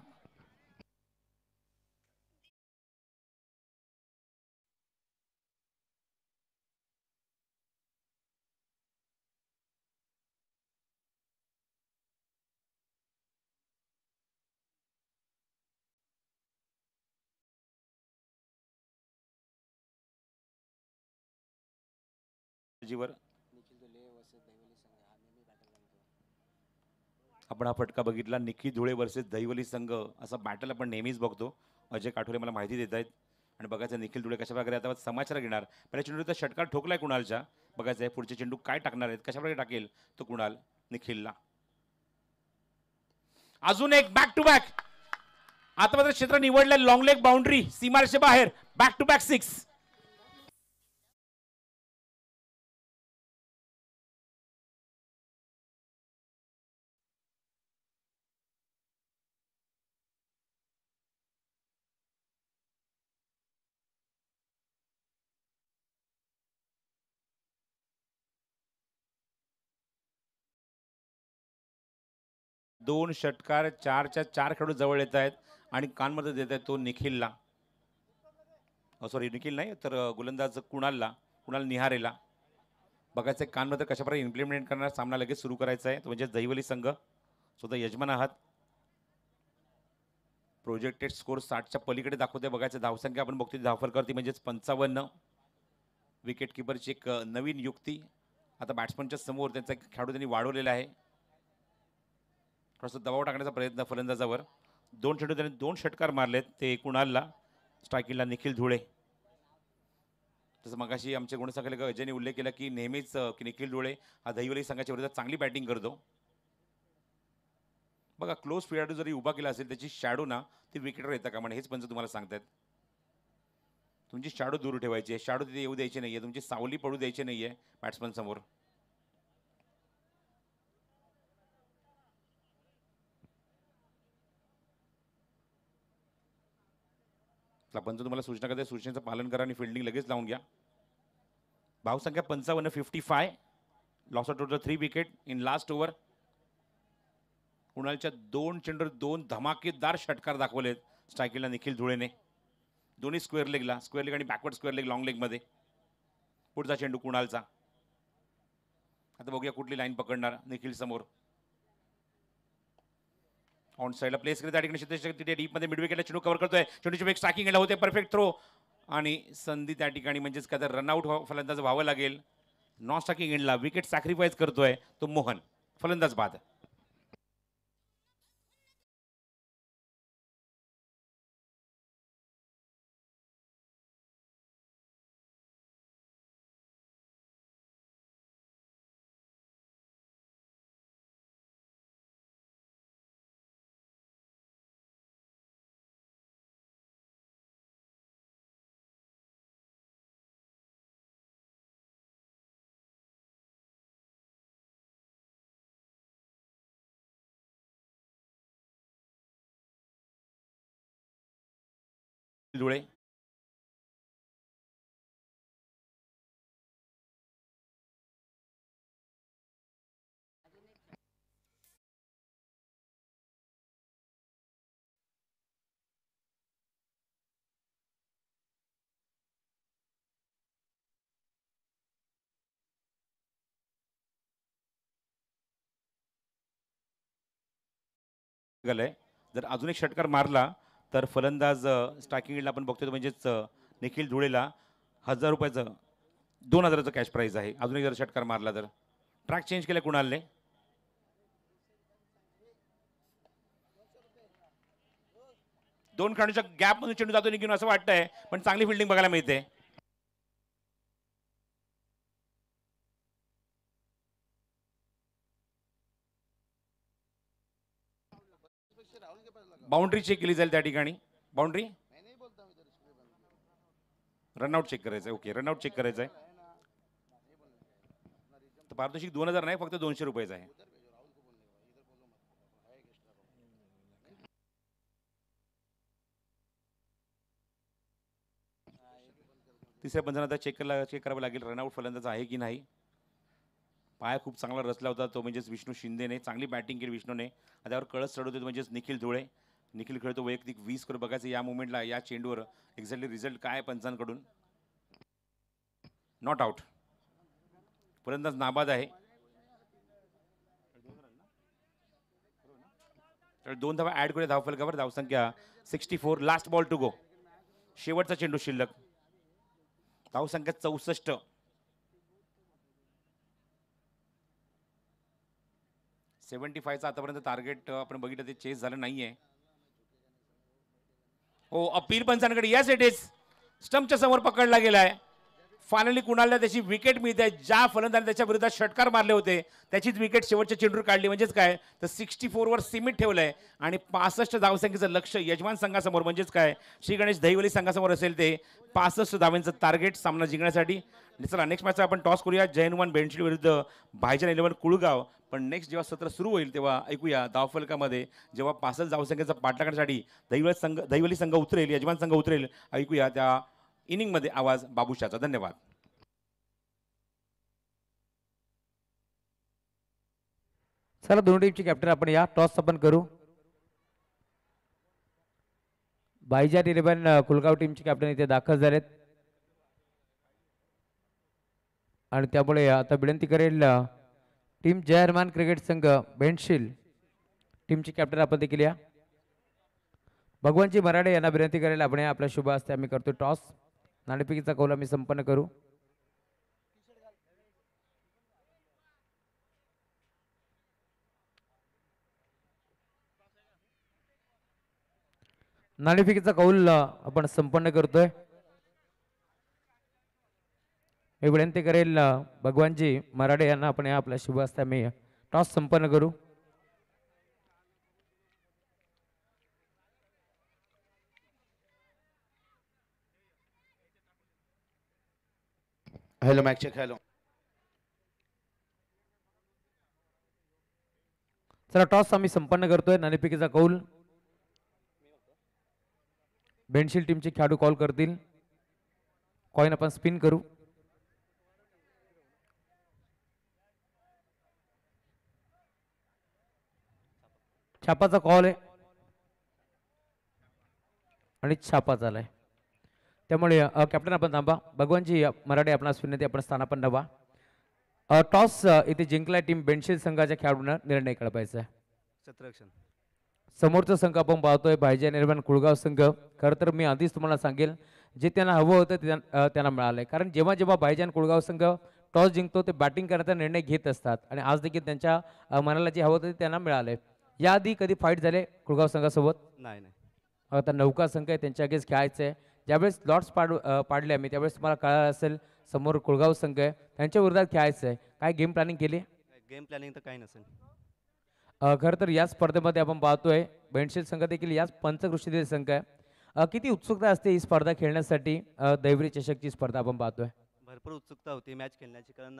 S2: जीवर आपण हा फटका बघितला. निखिल धुळे वर्सेस दहिवली संघ असा बॅटल आपण नेहमीच बघतो. अजय काठोरे मला माहिती देत आहेत. आणि बघायचं निखिल धुळे कशा प्रकारे आता समाचार घेणार. पहिल्या चेंडूचा षटकार ठोकलाय कुणालच्या. बघायचं आहे पुढचे चेंडू काय टाकणार आहेत, कशा प्रकारे टाकेल तो कुणाल निखिलला. अजून एक बॅक टू बॅक. आता मात्र क्षेत्र निवडलंय लॉंग लेग बाउंड्री सीमारेषे बाहेर. Back to back 6. दोन षटकार 4च्या 4 खेळाडू जवळ येत आहेत आणि कानमध्ये देत आहेत तो निखिलला. सॉरी निखिल नाही तर गोलंदाज कुणालला, कुणाल निहारेला. बघायचं कानमध्ये कशा प्रकारे इम्प्लिमेंट करणार. सामना लगेच सुरू करायचा आहे. तो म्हणजे दहिवली संघ. स्वतः यजमान आहात. प्रोजेक्टेड स्कोर 60च्या पलीकडे दाखवते. बघायचं धावसंख्या आपण बघतोय धावफलकावरती म्हणजेच 55. विकेट किपरची एक नवीन युक्ती. आता बॅट्समनच्या समोर त्यांचा खेळाडू त्यांनी वाढवलेला आहे. थोडासा दबाव टाकण्याचा प्रयत्न फलंदाजावर. दोन चेंडू त्यांनी 2 षटकार मारलेत. ते कुणालला, स्ट्रायकिंगला निखिल धुळे. तसं मगाशी आमचे गुणसंकलक अजयने उल्लेख केला की नेहमीच की निखिल धुळे हा दहिवली संघाच्या विरोधात चांगली बॅटिंग करतो. बघा क्लोज खेळाडू जरी उभा केला असेल त्याची शॅडो ना ती विकेटवर येतं का म्हणे. हेच पंच तुम्हाला सांगतात. तुमची शॅडो दूर ठेवायची आहे. शॅडो तिथे येऊ द्यायची नाहीये. तुमची सावली पडू द्यायची नाहीये बॅट्समन समोर. पंच तुम्हाला सूचना करते, सूचनेचं पालन करा आणि फिल्डिंग लगेच लावून घ्या. धावसंख्या 55, 55. Loss of total 3 wicket in last over. कुणालच्या 2 चेंडूवर 2 धमाकेदार षटकार दाखवलेत स्ट्रायकिंगला निखिल धुळेने. दोन्ही स्क्वेअर लेगला, स्क्वेअर लेग आणि बॅकवर्ड स्क्वेअर लेग लॉंग लेगमध्ये. पुढचा चेंडू कुणालचा. आता बघूया कुठली लाईन पकडणार निखिल समोर. ऑन साईडला प्लेस केलं त्या ठिकाणी तिथे डीपमध्ये मिडविकेटला चेंडू कव्हर करतोय. चेंडूची एक स्ट्रायकिंग यायला होते. परफेक्ट थ्रो आणि संधी त्या ठिकाणी म्हणजेच काय तर रनआउट फलंदाज व्हावं लागेल. नॉन स्ट्रायकिंग एंडला विकेट सॅक्रिफाईस करतोय तो मोहन. फलंदाज बाद. धुळे आहे. जर अजून एक षटकार मारला तर फलंदाज स्ट्रायकिंगला आपण बघतोय म्हणजेच निखिल धुळेला 1000 रुपयाचं 2000चं कॅश प्राईज आहे. अजून एक जर षटकार मारला तर. ट्रॅक चेंज केलं कुणालने. 2 खेळाडूच्या गॅप मधून चेंडू जातो निघून असं वाटतंय, पण चांगली फिल्डिंग बघायला मिळते. बाउंड्री चेक केली जाईल त्या ठिकाणी. बाउंड्री रनआउट चेक करायचंय. ओके, रनआउट चेक करायचंय. तर पारितोषिक 2000 नाही, फक्त 200 रुपयाचं आहे. तिसऱ्या पंचांना आता चेक करावं लागेल रनआउट फलंदाज आहे की नाही. पाय खूप चांगला रचला होता तो म्हणजेच विष्णू शिंदेने. चांगली बॅटिंग केली विष्णूने. त्यावर कळस चढवतो म्हणजेच निखिल धुळे. निखिल खेळतो वैयक्तिक 20 करून बघायचं या मुवमेंटला, या चेंडूवर एक्झॅक्टली रिझल्ट काय पंचांकडून. Not out. फलंदाज नाबाद आहे. तर 2 धावा ऍड करूया धावफलकावर. धावसंख्या 64. Last ball to go. शेवटचा चेंडू शिल्लक. धावसंख्या 64. चा आतापर्यंत टार्गेट आपण बघितलं ते चेस झालं नाहीये. हो, अपील पंचांकडे. Yes it is. स्टंपच्या समोर पकडला गेलाय. फायनली कुणाला त्याची विकेट मिळते. ज्या फलंदाजाने त्याच्या विरोधात षटकार मारले होते त्याचीच विकेट शेवटच्या चेंडूवर काढली. म्हणजेच काय तर 64 वर सीमित ठेवलंय आणि 65 धावसंख्येचं लक्ष यजमान संघासमोर म्हणजेच काय श्री गणेश दहिवली संघासमोर असेल ते 65 धावांचं टार्गेट सामना जिंकण्यासाठी. चला नेक्स्ट मॅच आपण टॉस करूया. जयनुमान बेंडशिल विरुद्ध भाईजान 11 कुळगाव. पण नेक्स्ट जेव्हा सत्र सुरू होईल तेव्हा ऐकूया धावफलकामध्ये जेव्हा 65 धावसंख्येचा पाठला करण्यासाठी दहिवली संघ उतरेल, यजमान संघ उतरेल. ऐकूया त्या इनिंग मध्ये आवाज बाबूशाचा. धन्यवाद.
S1: चला दोन्ही टीमची कॅप्टन आपण या टॉस आपण करू. भाईजान 11 कुलगाव टीमची कॅप्टन इथे दाखल झालेत आणि त्यामुळे आता विनंती करेल टीम जय हनुमान क्रिकेट संघ बेंडशील टीमची कॅप्टन आपण देखील या. भगवानजी मराठे यांना विनंती करेल आपण आपल्या शुभ हस्ते आम्ही करतो टॉस. नाणेफेकीचा कौल आम्ही संपन्न करू. नाणेफेकीचा कौल आपण संपन्न करतोय. मी विनंती करेल भगवानजी मराठे यांना आपण आपल्या शुभ हस्ते आम्ही टॉस संपन्न करू.
S3: Hello match check. हॅलो.
S1: चला टॉस आम्ही संपन्न करतोय. नाणेफेकीचा कौल बेंडशील टीमचे खेळाडू कॉल करतील. कॉइन आपण स्पिन करू. छापाचा कॉल आहे आणि छापा झालाय. त्यामुळे कॅप्टन आपण थांबा. भगवानजी मराठे आपणास विनंती आपण स्थान आपण नवा. टॉस इथे जिंकलाय टीम बेंडशील संघाच्या खेळाडूंना निर्णय कळपायचा आहे.
S3: सत्रक्षण
S1: समोरचा संघ आपण पाहतोय भाईजान 11 कुळगाव संघ. खरं तर मी आधीच तुम्हाला सांगेल जे त्यांना हवं होतं त्यांना मिळालंय. कारण जेव्हा जेव्हा भाईजान कुळगाव संघ टॉस जिंकतो ते बॅटिंग करण्याचा निर्णय घेत असतात आणि आज देखील त्यांच्या मनाला जे हवं होतं ते त्यांना मिळालंय. याआधी कधी फाईट झाले कुळगाव संघासोबत?
S3: नाही.
S1: आता नौका संघ आहे त्यांच्या अगेन्स्ट खेळायचं आहे. ज्यावेळेस लॉट्स पाडले आम्ही त्यावेळेस तुम्हाला कळलं असेल समोर कुळगाव संघ आहे त्यांच्या विरोधात खेळायचं आहे. काय गेम प्लॅनिंग केली?
S3: गेम प्लॅनिंग तर काही नसेल.
S1: खरं तर या स्पर्धेमध्ये आपण पाहतोय बेंडशील संघ देखील याच पंचकृषीतील संघ आहे. किती उत्सुकता असते ही स्पर्धा खेळण्यासाठी? दैवरी चषकची स्पर्धा आपण पाहतोय.
S3: भरपूर उत्सुकता होती मॅच खेळण्याची कारण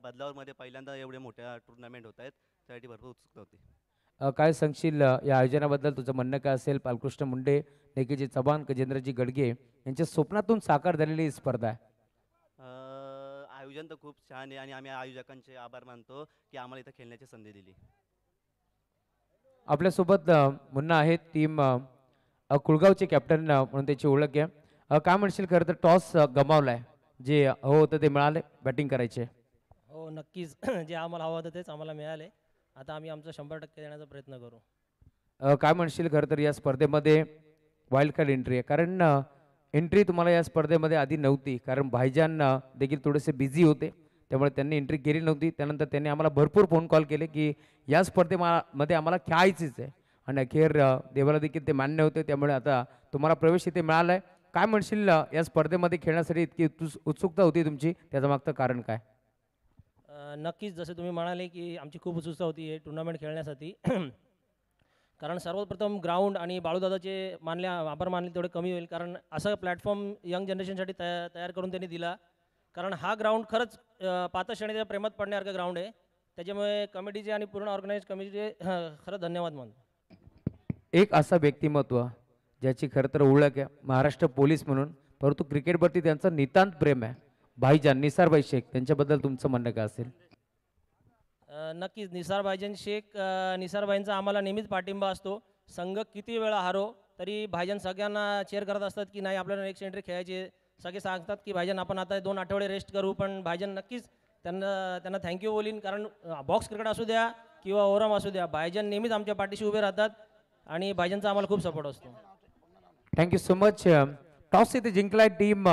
S3: बदलावरमध्ये पहिल्यांदा एवढे मोठ्या टुर्नामेंट होत आहेत त्यासाठी भरपूर उत्सुकता होती.
S1: काय सांगशील या आयोजनाबद्दल? तुझं म्हणणं काय असेल? बालकृष्ण मुंडे, नेकेजी चव्हाण, गजेंद्रजी गडगे यांच्या स्वप्नातून साकार झालेली ही स्पर्धा आहे.
S3: आयोजन तर खूप छान आहे आणि आम्ही आयोजकांचे आभार मानतो की आम्हाला इथं खेळण्याची संधी दिली.
S1: आपल्यासोबत मुन्ना आहेत टीम कुळगावचे कॅप्टन म्हणून त्याची ओळख आहे. काय म्हणशील? खरं तर टॉस गमावलाय, जे हवं होतं ते मिळाले, बॅटिंग करायचे.
S4: हो नक्कीच. जे आम्हाला हवं होतं तेच आम्हाला मिळाले. आता आम्ही आमचं 100% देण्याचा प्रयत्न करू.
S1: काय म्हणशील? खरं तर या स्पर्धेमध्ये वाईल्ड कार्ड एंट्री आहे, कारण एंट्री तुम्हाला या स्पर्धेमध्ये आधी नव्हती, कारण भाईजान देखील थोडेसे बिझी होते त्यामुळे त्यांनी एंट्री केली नव्हती. त्यानंतर त्यांनी आम्हाला भरपूर फोन कॉल केले की या स्पर्धेमध्ये आम्हाला खेळायचीच आहे आणि अखेर देवाला देखील ते मान्य होते, त्यामुळे आता तुम्हाला प्रवेश इथे मिळाला आहे. काय म्हणशील या स्पर्धेमध्ये खेळण्यासाठी इतकी उत्सुकता होती तुमची, त्याचं मागचं कारण काय?
S4: नक्कीच जसे तुम्ही म्हणाले की आमची खूप उत्सुकता होती हे टुर्नामेंट खेळण्यासाठी. कारण सर्वप्रथम ग्राउंड आणि बाळूदादाचे आभार मानले तेवढे कमी होईल, कारण असं प्लॅटफॉर्म यंग जनरेशनसाठी तयार करून त्यांनी दिला. कारण हा ग्राउंड खरंच पाच श्रेणीच्या प्रेमात पडण्यासारखं ग्राउंड आहे. त्याच्यामुळे कमिटीचे आणि पूर्ण ऑर्गनाईज कमिटीचे खरं धन्यवाद मानतो.
S1: एक असा व्यक्तिमत्व ज्याची खरं तर ओळख आहे महाराष्ट्र पोलीस म्हणून, परंतु क्रिकेटवरती त्यांचं नितांत प्रेम आहे, भाईजान निसारभाई शेख, त्यांच्याबद्दल तुमचं म्हणणं काय असेल?
S4: नक्कीच निसार भाईजान शेख, निसार भाईंचा आम्हाला नेहमीच पाठिंबा असतो. संघ किती वेळा हारो तरी भाईजान सगळ्यांना चेअर करत असतात की नाही आपल्याला नेक्स्ट एंट्री खेळायची. सगळे सांगतात की भाईजान आपण आता 2 आठवडे रेस्ट करू, पण भाईजान नक्कीच त्यांना थँक्यू बोलीन. कारण बॉक्स क्रिकेट असू द्या किंवा ओरम असू द्या, भाईजान नेहमीच आमच्या पाठीशी उभे राहतात आणि भाईजानचा आम्हाला खूप सपोर्ट असतो.
S1: Thank you so much. टॉस इथे जिंकलाय टीम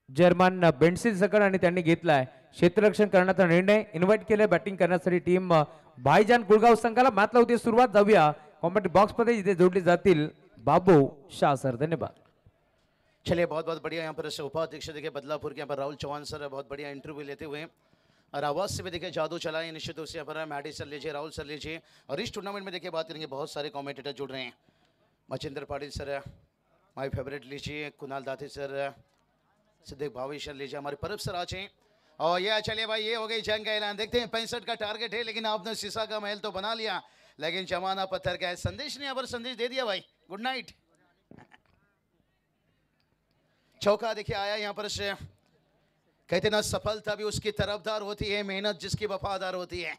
S1: जर्मन बेन्सिल सकड आणि त्यांनी घेतलाय क्षेत्ररक्षण करण्याचा निर्णय. इन्व्हाइट केलंय बॅटिंग करण्यासाठी टीम भाईजान कुळगाव संघाला. मात लावते सुरुवात. जाऊया कॉमेंट्री बॉक्स मध्ये जिथे जोडले जातील बाबू शाह सर. धन्यवाद.
S5: चलिए बहुत बहुत बढ़िया। यहाँ पर उपाध्यक्ष देखिए बदलापुर के यहाँ पर राहुल चौहान सर बहुत बढ़िया इंटरव्यू लेते हुए और आवाज़ से भी देखिए जादू चला है। निश्चित रूप से यहाँ पर मैडी सर लीजिए, राहुल सर लीजिए, और इस टूर्नामेंट में देखिए बात करेंगे बहुत सारे कमेंटेटर जुड़ रहे हैं। मचिंदर पाटिल सर माय फेवरेट लीजिए, कुणाल दाते सर, सिद्दीक भावी सर लीजिए, हमारे परब सर आ जाएं। और ये चलिए भाई ये हो गई जंग का ऐलान। देखते हैं 65 का टारगेट है, लेकिन आपने शीशा का महल तो बना लिया, लेकिन जमाना पत्थर का है। संदेश ने यहाँ पर संदेश दे दिया भाई, गुड नाइट। चौका देखिए आया यहाँ पर से, कहते ना सफलता भी उसकी तरफदार होती है, मेहनत जिसकी वफादार होती है।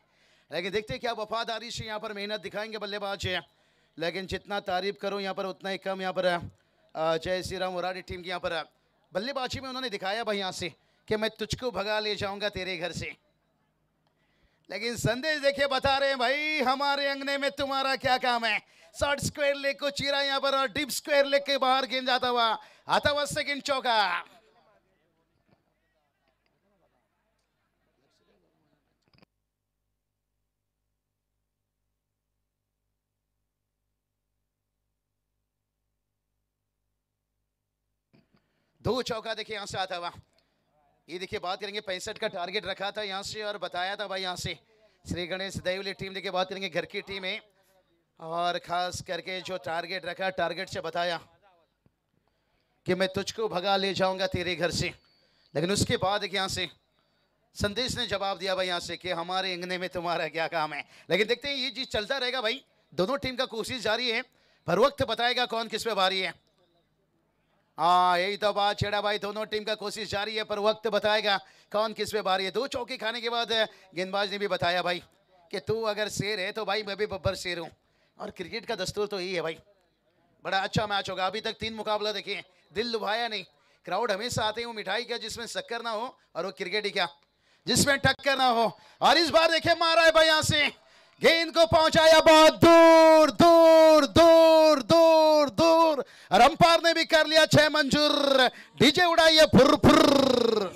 S5: लेकिन देखते क्या वफादारी से यहाँ पर मेहनत दिखाएंगे बल्लेबाज है, लेकिन जितना तारीफ करो यहाँ पर उतना ही कम। यहाँ पर जय श्री राम वराडी टीम की यहाँ पर बल्लेबाजी में उन्होंने दिखाया भाई यहाँ से कि मैं तुझको भगा ले जाऊंगा तेरे घर से, लेकिन संदेश देखिए बता रहे हैं भाई हमारे अंगने में तुम्हारा क्या काम है। शॉर्ट स्क्वायर लेग को चीरा यहाँ पर और डीप स्क्वायर लेग के बाहर गेंद जाता हुआ सेकंड चौका। दो चौका देखिए यहां से आता हुआ। ये देखिए बात करेंगे 65 का टारगेट रखा था यहां से और बताया था भाई यहां से श्री गणेश दैवली टीम देखिए बात करेंगे घर की टीम है, और खास करके जो टारगेट रखा टारगेट से बताया कि मैं तुझको भगा ले जाऊंगा तेरे घर से, लेकिन उसके बाद यहाँ से संदेश ने जवाब दिया भाई यहाँ से कि हमारे अंगने में तुम्हारा क्या काम है। लेकिन देखते हैं ये चीज चलता रहेगा भाई, दोनों टीम का कोशिश जारी है, पर वक्त बताएगा कौन किस पे भारी है। हाँ यही तो बात छेड़ा भाई, दोनों टीम का कोशिश जारी है पर वक्त बताएगा कौन किस पे भारी है। 2 चौके खाने के बाद गेंदबाज ने भी बताया भाई कि तू अगर शेर है तो भाई मैं भी बब्बर शेर हूँ, और क्रिकेट का दस्तूर तो यही है भाई। बड़ा अच्छा मैच होगा। अभी तक 3 मुकाबला देखिए, दिल लुभाया नहीं। क्राउड हमेशा आते हैं वो मिठाई क्या जिसमें शक्कर ना हो, और वो क्रिकेट ही क्या जिसमें टक्कर ना हो। और इस बार देखिए मारा है भाई यहाँ से, गेंद को पहुंचाया बहुत दूर दूर दूर दूर दूर, और अंपायर ने भी कर लिया 6 मंजूर। डीजे उड़ाइए फुर फुर।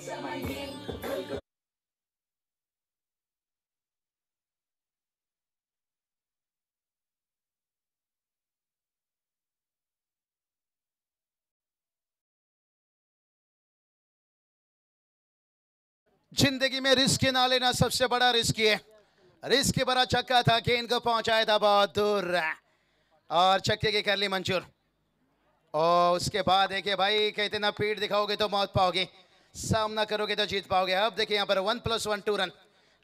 S5: जिंदगी में रिस्क ना लेना सबसे बड़ा रिस्क है। रिस्क बड़ा छक्का था, गेंद को पहुंचाया था बहुत दूर, और छक्के की कर ली मंजूर। और उसके बाद देखिए भाई कहते ना पीठ दिखाओगे तो मौत पाओगे, सामना करोगे तो जीत पाओगे। अब देखिए यहाँ पर 1+1 2 रन,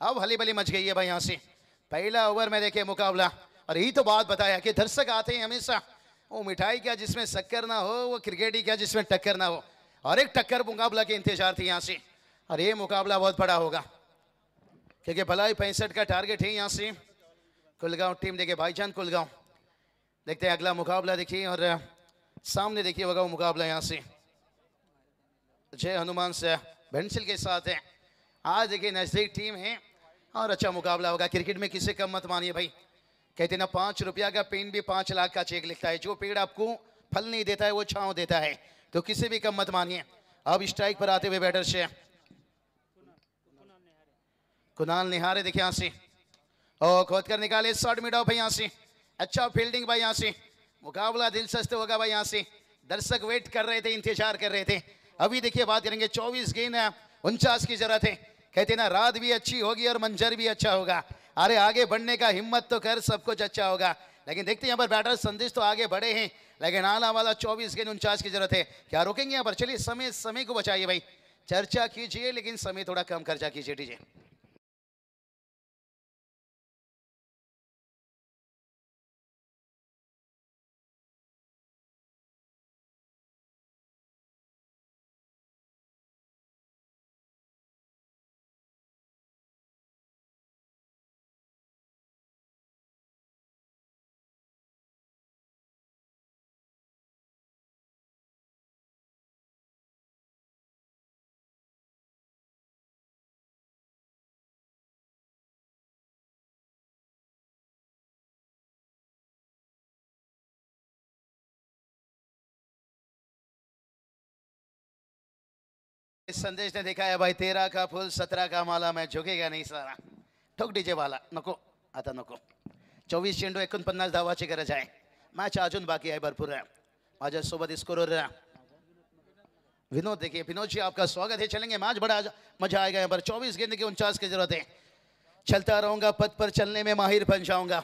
S5: अब हली बली मच गई है भाई यहाँ से। पहला ओवर में देखिए मुकाबला, और यही तो बात बताया कि दर्शक आते हैं हमेशा, वो मिठाई क्या जिसमें शक्कर ना हो, वो क्रिकेट ही क्या जिसमें टक्कर ना हो, और एक टक्कर मुकाबला के इंतजार थी यहाँ से। और ये मुकाबला बहुत बड़ा होगा क्योंकि भला ही 65 का टारगेट है यहाँ से। कुलगांव टीम देखिए भाईजान कुलगांव, देखते हैं अगला मुकाबला देखिए, और सामने देखिए होगा वो मुकाबला यहाँ से जय हनुमान से बेंसिल के साथ है। आज देखिए नजदीक टीम है और अच्छा मुकाबला होगा। क्रिकेट में किसे कम मत मानिए भाई, कहते ना 5 रुपया का पेन भी 5 लाख का चेक लिखता है। जो पेड़ आपको फल नहीं देता है वो छांव देता है, तो किसी भी कम मत मानिए। अब स्ट्राइक पर आते हुए बैटर से कुणाल निहारे देखिए यहाँ से, और खोद कर निकाले शॉट मिड ऑफ है यहाँ से। अच्छा फील्डिंग भाई यहाँ से, मुकाबला दिलचस्प होगा भाई यहाँ से। दर्शक वेट कर रहे थे, इंतजार कर रहे थे। अभी देखिए बात करेंगे 24 गेंद 49 की जरूरत है। कहते ना रात भी अच्छी होगी और मंजर भी अच्छा होगा। अरे आगे बढ़ने का हिम्मत तो कर, सब कुछ अच्छा होगा। लेकिन देखते हैं यहाँ पर बैटर संदेश तो आगे बढ़े हैं, लेकिन आला वाला 24 गेंद 49 की जरूरत है। क्या रोकेंगे यहाँ पर? चलिए समय को बचाइए भाई, चर्चा कीजिए लेकिन समय थोड़ा कम खर्चा कीजिए। डीजे इस संदेश ने देखा है भाई, 13 का फुल 17 का माला, मैं झुकेगा नाही सारा. ठोक डीजे वाला. नको आता नको. 24 चेंडू 49 धावाची गरज आहे. मॅच अजून बाकी आहे भरपूर. माझ्यासोबत स्कोरर विनोद. देखिए विनोद जी आपका स्वागत है. चलेंगे मैच, बड़ा मजा आएगा यहाँ पर. 24 गेंद की 49 की जरूरत है. चलता रहूंगा, पथ पर चलने में माहिर बन जाऊंगा.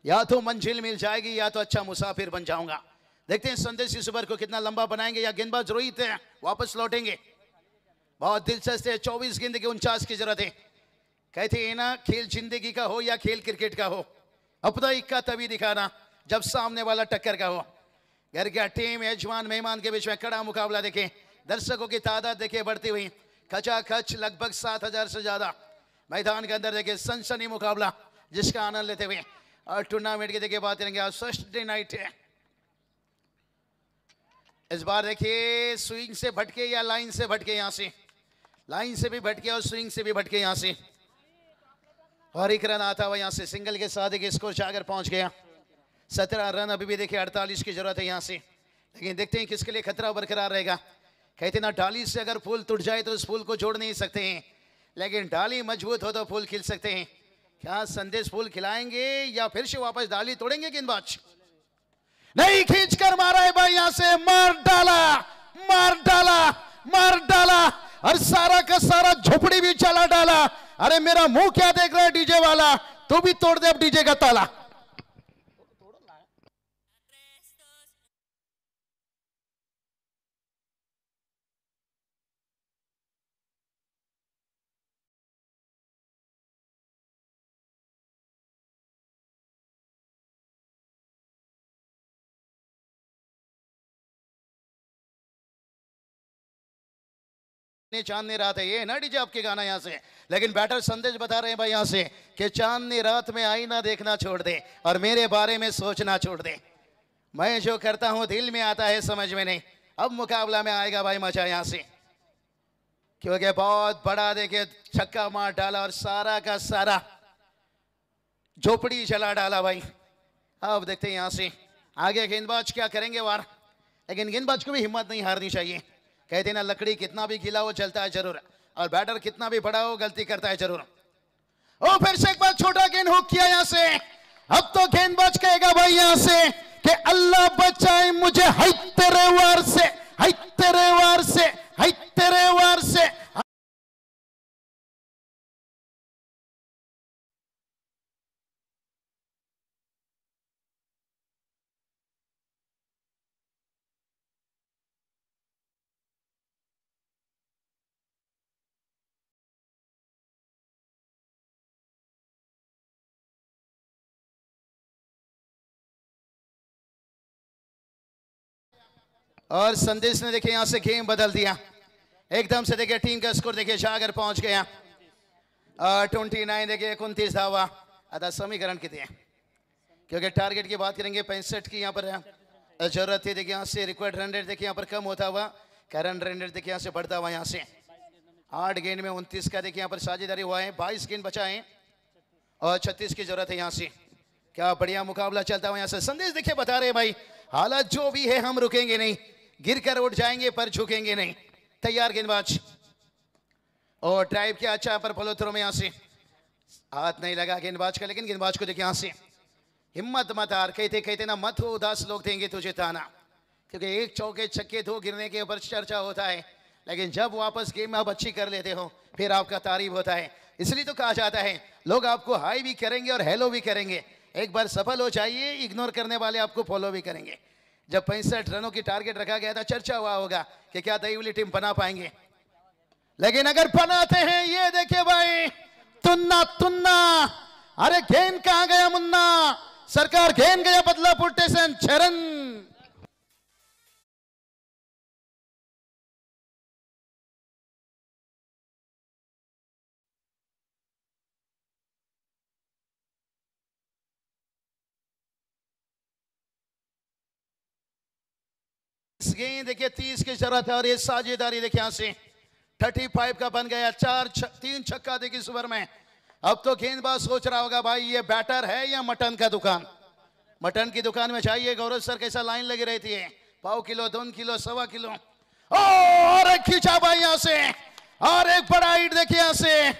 S5: या तो मंजिल मिल जाएगी या तो अच्छा मुसाफिर बन जाऊंगा. देखते हैं संदेश इस ओवर को कितना लंबा बनाएंगे या गेंदबाज रोहित वापस लौटेंगे. बहुत दिलचस्प है. 24 गेंद की 49 की जरूरत है. कहते हैं ना, खेल जिंदगी का हो या खेल क्रिकेट का हो, अपना इक्का तभी दिखाना जब सामने वाला टक्कर का हो. घर का टीम यजमान मेहमान के बीच में कड़ा मुकाबला. देखें दर्शकों की तादाद देखिए बढ़ती हुई, खचाखच लगभग 7,000 से ज्यादा मैदान के अंदर. देखिए सनसनी मुकाबला जिसका आनंद लेते हुए और टूर्नामेंट की देखिए बात करेंगे. आज सैटरडे नाइट है. इस बार देखिए स्विंग से भटके या लाइन से भटके. यहां से लाइन से भी भटके और स्विंग से भी भटके. यहां से और एक रन आता हुआ यहां से सिंगल के साथ एक स्कोर जाकर पहुंच गया. 17 रन. अभी भी देखिए 48 की जरूरत है यहां से. लेकिन देखते हैं किसके लिए खतरा बरकरार रहेगा. कहते ना, डाली से अगर फूल टूट जाए तो उस फूल को जोड़ नहीं सकते हैं, लेकिन डाली मजबूत हो तो फूल खिल सकते हैं. क्या संदेश फूल खिलाएंगे या फिर से वापस डाली तोड़ेंगे? गेंदबाज नहीं, खींच कर मारा है भाई. यहां से मार डाला, मार डाला, मार डाला और सारा का सारा झोपड़ी भी चला डाला. अरे मेरा मुंह क्या देख रहा है डीजे वाला, तू भी तोड़ दे अब डीजे का ताला. चांदनी रात है ये ना डीजे आपके गाना यहां से. लेकिन बैटर संदेश बता रहे हैं भाई यहां से कि चांदनी रात में आईना देखना छोड़ दे और मेरे बारे में सोचना छोड़ दे. मैं जो करता हूं दिल में आता है, समझ में नहीं. अब मुकाबला में आएगा भाई मजा यहां से, क्योंकि बहुत बड़ा देखिए छक्का मार डाला और सारा का सारा झोपड़ी चला डाला भाई. अब देखते हैं यहां से आगे गेंदबाज क्या करेंगे वार. लेकिन गेंदबाज को भी हिम्मत नहीं हारनी चाहिए. कहते ना, लकड़ी कितना भी गीला हो चलता है जरूर, और बैटर कितना भी बड़ा हो गलती करता है जरूर. ओ फिर से एक बार छोटा गेंद हुक किया यहां से. अब तो गेंदबाज कहेगा भाई यहां से कि अल्लाह बचाए मुझे, हाय तेरे वार से, हाय तेरे वार से, हाय तेरे वार से. और संदेश ने देखिए यहां से गेम बदल दिया एकदम से. देखिए टीम का स्कोर देखिए जाकर पहुंच गया 29. देखिए 29 धावा. आता समीकरण कितने हैं, क्योंकि टारगेट की बात करेंगे 65 की यहां पर जरूरत है. देखिए यहां से रिक्वायर्ड रन रेट देखिए यहां पर कम होता हुआ, करंट रन रेट देखिए यहां से बढ़ता हुआ. यहां से 8 गेंद में 29 का देखिए यहां पर साझेदारी हुआ है. 22 गेंद बचा है और 36 की जरूरत है. यहां से क्या बढ़िया मुकाबला चलता हुआ. यहां से संदेश देखिए बता रहे भाई, हालात जो भी है हम रुकेंगे नहीं, गिर कर उठ जाएंगे पर झुकेंगे नहीं. तैयार गेंदबाज और ड्राइव किया अच्छा पर फॉलो थ्रो में. यहां से हाथ नहीं लगा गेंदबाज का, लेकिन गेंदबाज को देखिए यहां से हिम्मत मत हार, कहते कहते ना मत हो उदास, लोग देंगे तुझे ताना, क्योंकि एक चौके छक्के दो गिरने के ऊपर चर्चा होता है, लेकिन जब वापस गेम आप अच्छी कर लेते हो फिर आपका तारीफ होता है। इसलिए तो कहा जाता है लोग आपको हाई भी करेंगे और हेलो भी करेंगे, एक बार सफल हो जाइए, इग्नोर करने वाले आपको फॉलो भी करेंगे। जब 65 रनों की टारगेट रखा गया था, चर्चा हुआ होगा कि क्या दहीवली टीम बना पाएंगे, लेकिन अगर बनाते हैं, ये देखिए भाई, तुन्ना तुन्ना, अरे गेंद कहां गया मुन्ना, सरकार गेंद गया बदलापुर स्टेशन चरण। इस गेंद देखिए 30 की जरूरत है और ये साझेदारी देखिए यहां से 35 का बन गया, 3 छक्का देखिए इस ओवर में। अब तो गेंदबाज सोच रहा होगा भाई ये बैटर है या मटन का दुकान, मटन की दुकान में जाइए, गौरव सर कैसा लाइन लगी रहती है, पाव किलो, 2 किलो, 1.25 किलो, और खींचा भाई यहां से, और एक बड़ा हिट देखिए यहां से,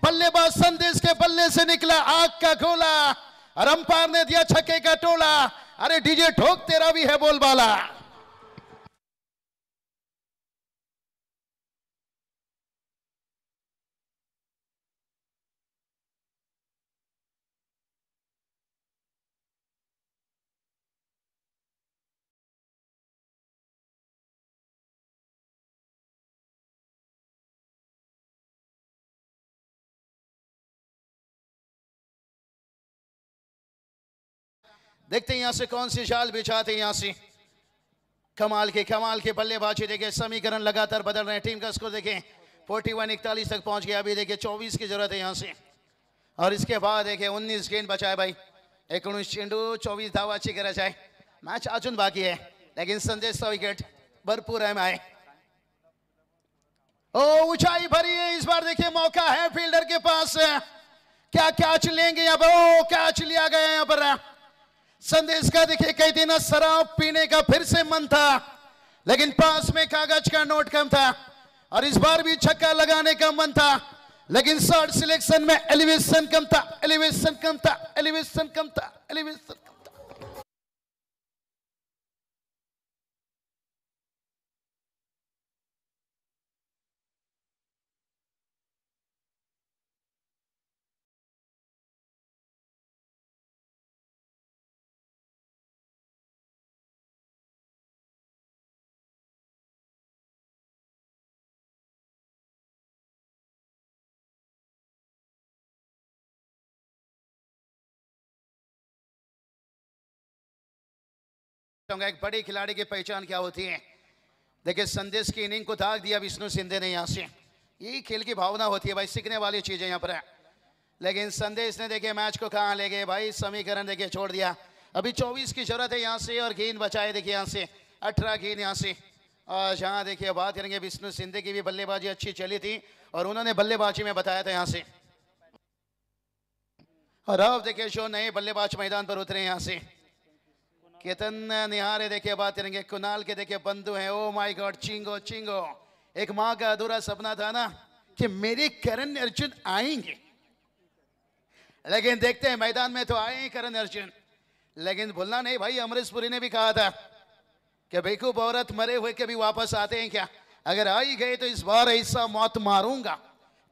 S5: बल्लेबाज संदेश के बल्ले से निकला आग का गोला, और अंपायर ने दिया छक्के का टोला। अरे डीजे ठोक तेरा भी है बोलबाला। देखते हैं यहां से कौन सी जाल बिछाते हैं, यहां से कमाल के बल्लेबाजी देखे, समीकरण लगातार बदल रहे हैं, टीम का स्कोर देखें 41-41 तक पहुंच गया, अभी देखिए 24 की जरूरत है यहां से, और इसके बाद देखिए 19 गेंद बचाए भाई, 19 चेंडू 24 धावाची गरज आहे, मॅच अजून बाकी है, लेकिन संदेशचा विकेट भरपूर है माए। ओ ऊंचाई भरी है इस बार, देखिए मौका है फील्डर के पास, क्या कैच लेंगे यहाँ पर, ओ कैच लिया गया यहाँ पर, संदेश का देखिए कई दिन शराब पीने का फिर से मन था, लेकिन पास में कागज का नोट कम था, और इस बार भी छक्का लगाने का मन था, लेकिन शॉट सिलेक्शन में एलिवेशन कम था, एलिवेशन कम था, एलिवेशन कम था, एलिवेशन कम था। एक बड़े खिलाड़ी की पहचान क्या होती है, देखिए संदेश की इनिंग को दाग दिया विष्णु सिंधे ने यहां से, यही खेल की भावना होती है भाई, सीखने वाली चीजें यहां पर है, लेकिन संदेश ने देखिए मैच को कहां ले गए भाई, समीकरण देखिए छोड़ दिया, अभी 24 की जरूरत है यहां से, और गेंद बचाए देखिए यहां से 18 गेंद यहां से, और जहां देखिए बात करेंगे विष्णु सिंधे की भी बल्लेबाजी अच्छी चली थी, और उन्होंने बल्लेबाजी में बताया था यहां से, और अब देखिए जो नए बल्लेबाज मैदान पर उतरे यहां से, केतन निहारे देखिए बात करेंगे, कुणाल के देखिए बंधु हैं, ओ माय गॉड, चिंगो चिंगो, एक माँ का अधूरा सपना था ना कि मेरे करण अर्जुन आएंगे, लेकिन देखते हैं मैदान में तो आए हैं करण अर्जुन, लेकिन भूलना नहीं भाई, अमरीश पुरी ने भी कहा था कि बेवकूफ औरत मरे हुए कभी वापस आते हैं क्या, अगर आ ही गए तो इस बार ऐसा मौत मारूंगा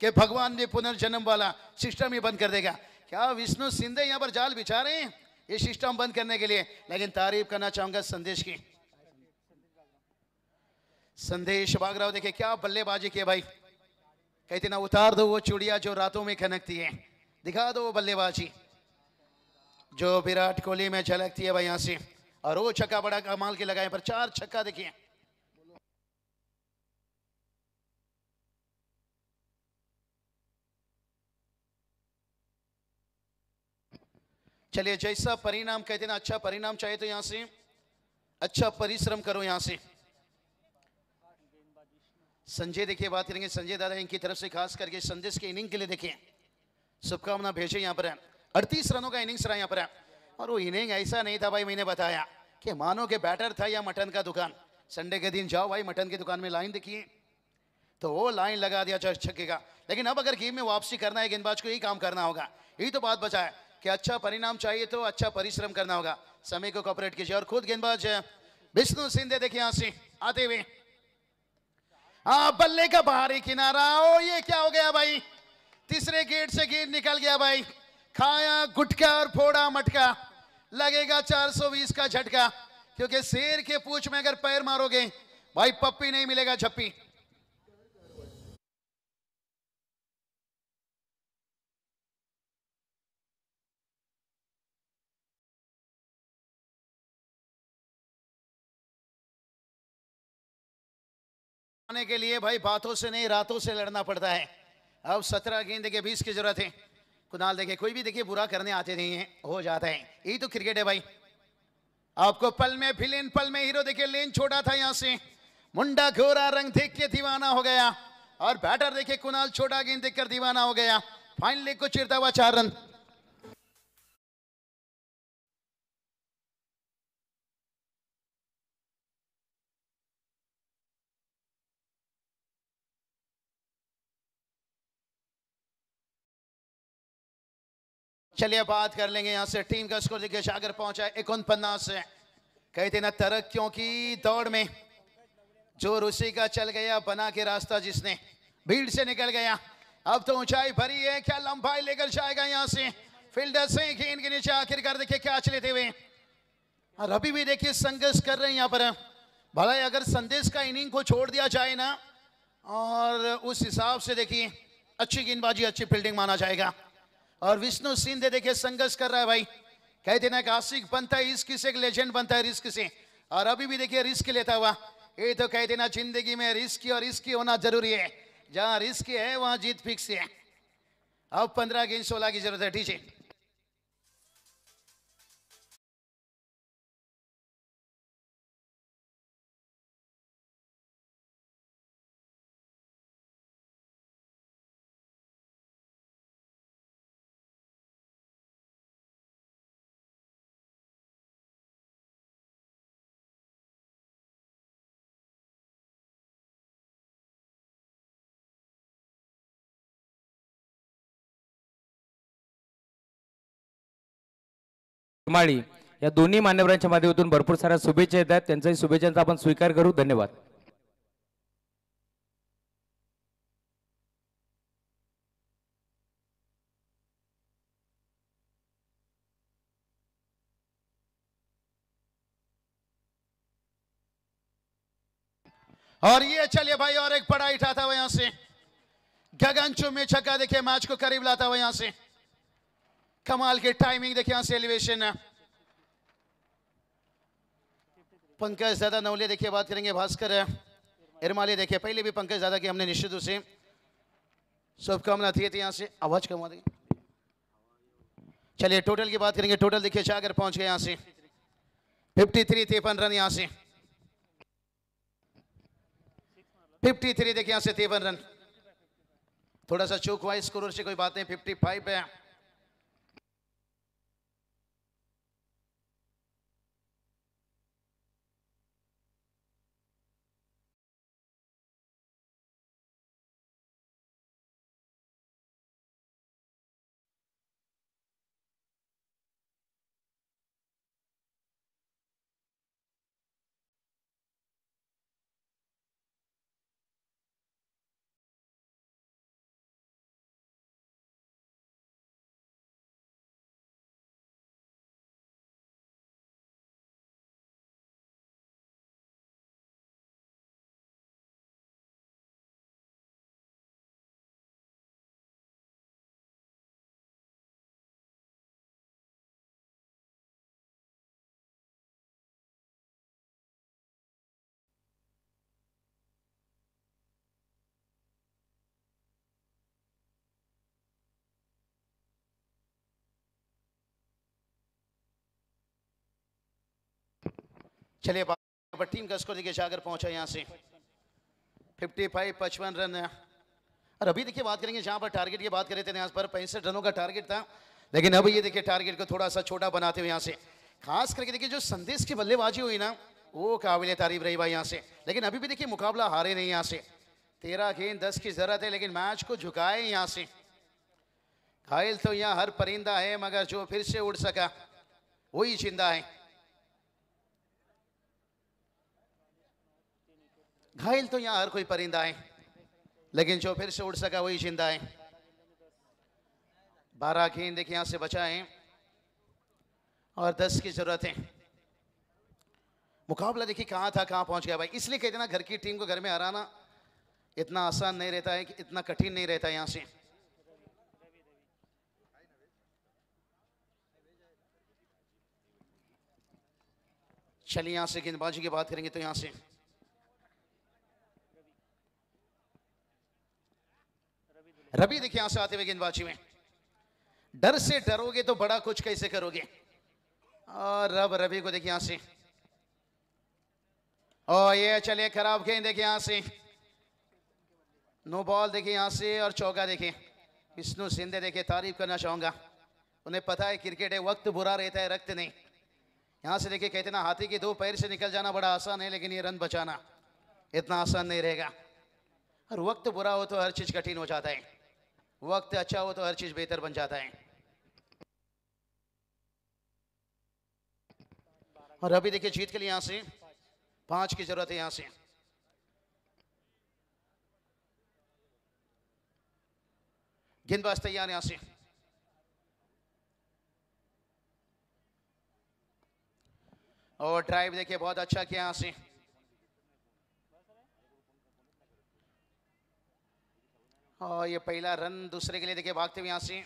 S5: कि भगवान भी पुनर्जन्म वाला सिस्टम ही बंद कर देगा। क्या विष्णु सिंधे यहाँ पर जाल बिछा रहे हैं ये सिस्टम बंद करने के लिए, लेकिन तारीफ करना चाहूंगा संदेश की, संदेश बागराव देखिए क्या बल्लेबाजी की भाई, कहते ना उतार दो वो चूड़िया जो रातों में खनकती है, दिखा दो वो बल्लेबाजी जो विराट कोहली में झलकती है भाई यहां से, और वो छक्का बड़ा कमाल के लगाए पर 4 छक्का देखिए, चलिए जैसा परिणाम कहते ना, अच्छा परिणाम चाहिए तो यहां से अच्छा परिश्रम करो यहां से। संजय देखिए बात करेंगे, संजय दादा इनकी तरफ से खास करके संदेश के इनिंग के लिए देखिए शुभकामना भेजे यहाँ पर है, 38 रनों का इनिंग्स रहा यहाँ पर है, और वो इनिंग ऐसा नहीं था भाई, मैंने बताया कि मानो के बैटर था या मटन का दुकान, संडे के दिन जाओ भाई मटन की दुकान में लाइन देखिए, तो वो लाइन लगा दिया छक्के का, लेकिन अब अगर गेम में वापसी करना है गेंदबाज को यही काम करना होगा, यही तो बात बचा है, कि अच्छा परिणाम चाहिए तो अच्छा परिश्रम करना होगा, समय को कॉपरेट कीजिए। और खुद गेंदबाज विष्णु सिंधे देखिए यहां से आते हुए, बल्ले का बाहरी किनारा। ओ ये क्या हो गया भाई, तीसरे गेट से गेंद निकल गया भाई, खाया गुटका और फोड़ा मटका, लगेगा 420 का झटका, क्योंकि शेर के पूंछ में अगर पैर मारोगे भाई पप्पी नहीं मिलेगा झप्पी। आने के लिए भाई बातों से नहीं रातों से लड़ना पड़ता है। अब 17 गेंद देखिए 20 की जरूरत है। कुणाल देखिए कोई भी देखिए बुरा करने आते नहीं है, हो जाता है, यही तो क्रिकेट है भाई। आपको पल में विलेन पल में हीरो देखिए, लेन छोड़ा था यहां से, मुंडा घोरा रंग देख के दीवाना हो गया, और बैटर देखिए कुणाल छोटा गेंद देखकर दीवाना हो गया। फाइनल लेग को चिरता हुआ 4 रन। चलिए बात कर लेंगे यहां से टीम का स्कोर देखिए, सागर पहुंचा है 49 से। कहते ना तरक्कियों की दौड़ में जो रूसी का चल गया बना के रास्ता, जिसने भीड़ से निकल गया। अब तो ऊंचाई भरी है, क्या लंबाई लेकर जाएगा यहां से, फील्डर से गेंद के नीचे आखिरकार देखिए कैच लेते हुए। और अभी भी देखिए संघर्ष कर रहे हैं यहाँ पर। भला अगर संदेश का इनिंग को छोड़ दिया जाए ना, और उस हिसाब से देखिए अच्छी गेंदबाजी अच्छी फील्डिंग माना जाएगा। और विष्णु सिंधे देखिए संघर्ष कर रहा है भाई, कहते ना आशिक बनता है इश्क से, एक लेजेंड बनता है रिस्क से, और अभी भी देखिए रिस्क लेता हुआ। ये तो कहते ना जिंदगी में रिस्क और रिस्क होना जरूरी है, जहां रिस्क है वहां जीत फिक्स है। अब 15 गेंद 16 की जरूरत है। ठीक है,
S1: माळी या दोन्ही मान्यवरांच्या माध्यमातून भरपूर साऱ्या शुभेच्छा येत आहेत, त्यांच्याही शुभेच्छांचा आपण स्वीकार करू. धन्यवाद.
S5: और ये चलिए भाई, और एक बड़ा हिट आता हुआ यहां से, गगन चुम्बी छक्का देखिए मैच को करीब लाता हुआ यहां से। कमाल की टाइमिंग देखिए यहां से, एलिवेशन। पंकज दादा नवले देखिए बात करेंगे, भास्कर इरमाली देखिए, पहले भी पंकज दादा की हमने निश्चित रूप से शुभकामना थी यहां से। आवाज कमा देंगे। चलिए टोटल की बात करेंगे, टोटल देखिए सागर पहुंच गए यहां से 53 53 रन यहां से, 53 देखिए यहां से 53 रन। थोड़ा सा चूक हुआ स्कोर से, कोई बात नहीं, 55 है। चलिए टीम का स्कोर देखिए, सागर पहुंचा यहां से 55 55 रन। और अभी देखिए बात करेंगे, जहां पर टारगेट की बात कर रहे थे यहाँ पर 65 रनों का टारगेट था, लेकिन अब ये देखिए टारगेट को थोड़ा सा छोटा बनाते हुए यहाँ से, खास करके देखिए जो संदेश की बल्लेबाजी हुई ना, वो काबिल तारीफ रही भाई यहाँ से। लेकिन अभी भी देखिए मुकाबला हारे नहीं यहाँ से, 13 गेंद 10 की जरूरत है, लेकिन मैच को झुकाए यहाँ से। घायल तो यहाँ हर परिंदा है, मगर जो फिर से उड़ सका वही जिंदा है। घायल तो यहाँ हर कोई परिंदा है, लेकिन जो फिर से उड़ सका वही जिंदा है। 12 गेंद देखिए यहां से बचा है और 10 की जरूरत है। मुकाबला देखिए कहां था कहां पहुंच गया भाई। इसलिए कहते ना, घर की टीम को घर में हराना इतना आसान नहीं रहता है, कि इतना कठिन नहीं रहता है। यहां से चलिए यहां से गेंदबाजी की बात करेंगे तो यहां से रवि देखिए यहां से आते हुए गेंदबाजी में। डर से डरोगे तो बड़ा कुछ कैसे करोगे। और अब रवि को देखिए यहां से, और ये चलिए खराब गेंद देखिए यहां से, नो बॉल देखिए यहां से और चौका देखिए। विष्णु सिंधे देखिए, तारीफ करना चाहूंगा, उन्हें पता है क्रिकेट है, वक्त बुरा रहता है, रक्त नहीं। यहां से देखिए कहते ना, हाथी के 2 पैर से निकल जाना बड़ा आसान है, लेकिन ये रन बचाना इतना आसान नहीं रहेगा। और वक्त बुरा हो तो हर चीज कठिन हो जाता है, वक्त अच्छा हो तो हर चीज बेहतर बन जाता है। और अभी देखिए जीत के लिए यहां से 5 की जरूरत है। यहां से गेंदबाज तैयार यहां से, और ड्राइव देखिए बहुत अच्छा किया यहां से। और ये पहला रन दूसरे के लिए देखिए भागते हुए यहां से,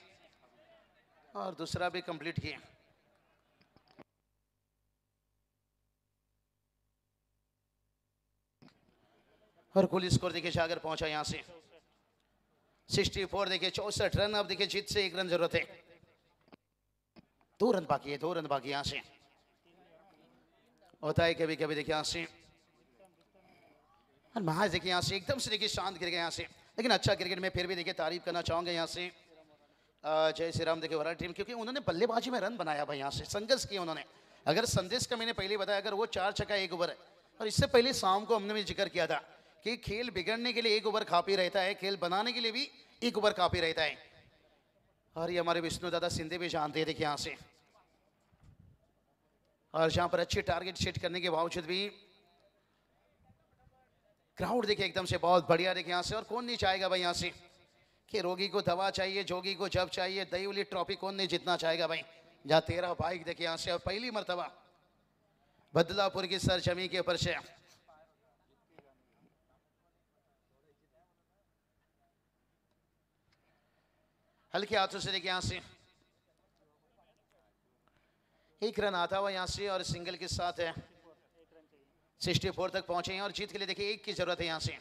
S5: और दूसरा भी कंप्लीट किया। और कुल स्कोर देखिए जाकर पहुंचा यहां से 64 देखिए 64 रन। अब देखिए जीत से 1 रन जरूरत है, 2 रन बाकी है, 2 रन बाकी यहां से। होता है कभी कभी देखिए यहां से, और महाज देखिए यहां से एकदम से देखिए शांत गिर गया यहां से, लेकिन अच्छा क्रिकेट में फिर भी देखिए तारीफ करना चाहूंगा यहां से जय श्री राम देखिए वाला टीम, क्योंकि उन्होंने बल्लेबाजी में रन बनाया भाई, यहां से संघर्ष किया उन्होंने। अगर संदेश का मैंने पहले बताया, अगर वो 4 छक्का 1 ओवर है, और इससे पहले शाम को हमने भी जिक्र किया था कि खेल बिगड़ने के लिए 1 ओवर काफी रहता है, खेल बनाने के लिए भी 1 ओवर काफी रहता है। और ये हमारे विष्णु दादा सिंधे भी जानते हैं देखिए यहां से। और जहां पर अच्छी टारगेट सेट करने के बावजूद भी क्राउड देखिए एकदम से बहुत बढ़िया देखिए यहां से। और कौन नहीं चाहेगा भाई यहां से कि रोगी को दवा चाहिए, जोगी को जब चाहिए, दहीवली ट्रॉफी कौन नहीं जीतना चाहेगा भाई। जहां 13 बाइक देखिए यहां से, और पहली मर्तबा बदलापुर की सरजमी के ऊपर से हल्के हाथों से देखिए यहां से 1 रन आता हुआ यहां से, और सिंगल के साथ है 64 तक पहुंचे हैं। और जीत के लिए देखिए 1 की जरूरत है यहां से।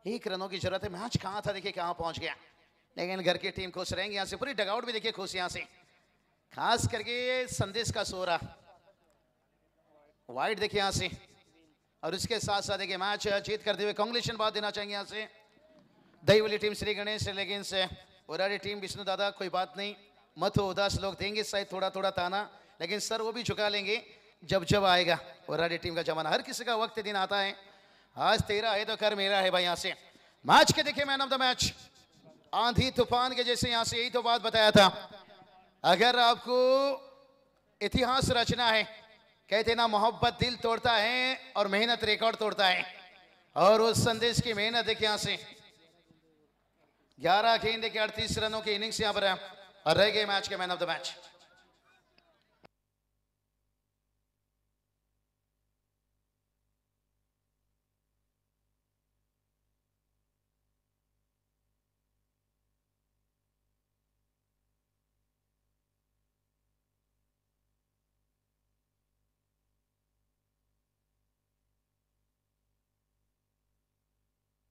S5: एक रनों की जरूरत है। मैच कहां था देखिए कहां पहुंच गया, लेकिन घर की टीम खुश रहेंगे यहां से। पूरी डगआउट भी देखिए खुश यहां से, खास करके संदेश का सोरा वाइड देखिए यहां से। और उसके साथ साथ देखिए मैच जीत करते हुए कांग्रेचुलेशन बात देना चाहेंगे यहां से दहीवली टीम श्री गणेश, लेकिन से उरारी टीम विष्णु दादा, कोई बात नहीं, मत हो उदास, लोग देंगे शायद थोड़ा थोड़ा ताना, लेकिन सर वो भी झुका लेंगे जब जब आएगा उरारी टीम का जमाना। हर किसी का वक्त दिन आता है, आज तेरा है तो कर मेरा है भाई। यहां से मैच के देखिए मैन ऑफ द मैच, आंधी तूफान के जैसे यहां से, यही तो बात बताया था। अगर आपको इतिहास रचना है, कहते ना मोहब्बत दिल तोड़ता है और मेहनत रिकॉर्ड तोड़ता है, और उस संदेश की मेहनत देखिए यहां से 11 गेंद के 38 रनों की इनिंग्स यहां पर है, और रह गए match K man of the match.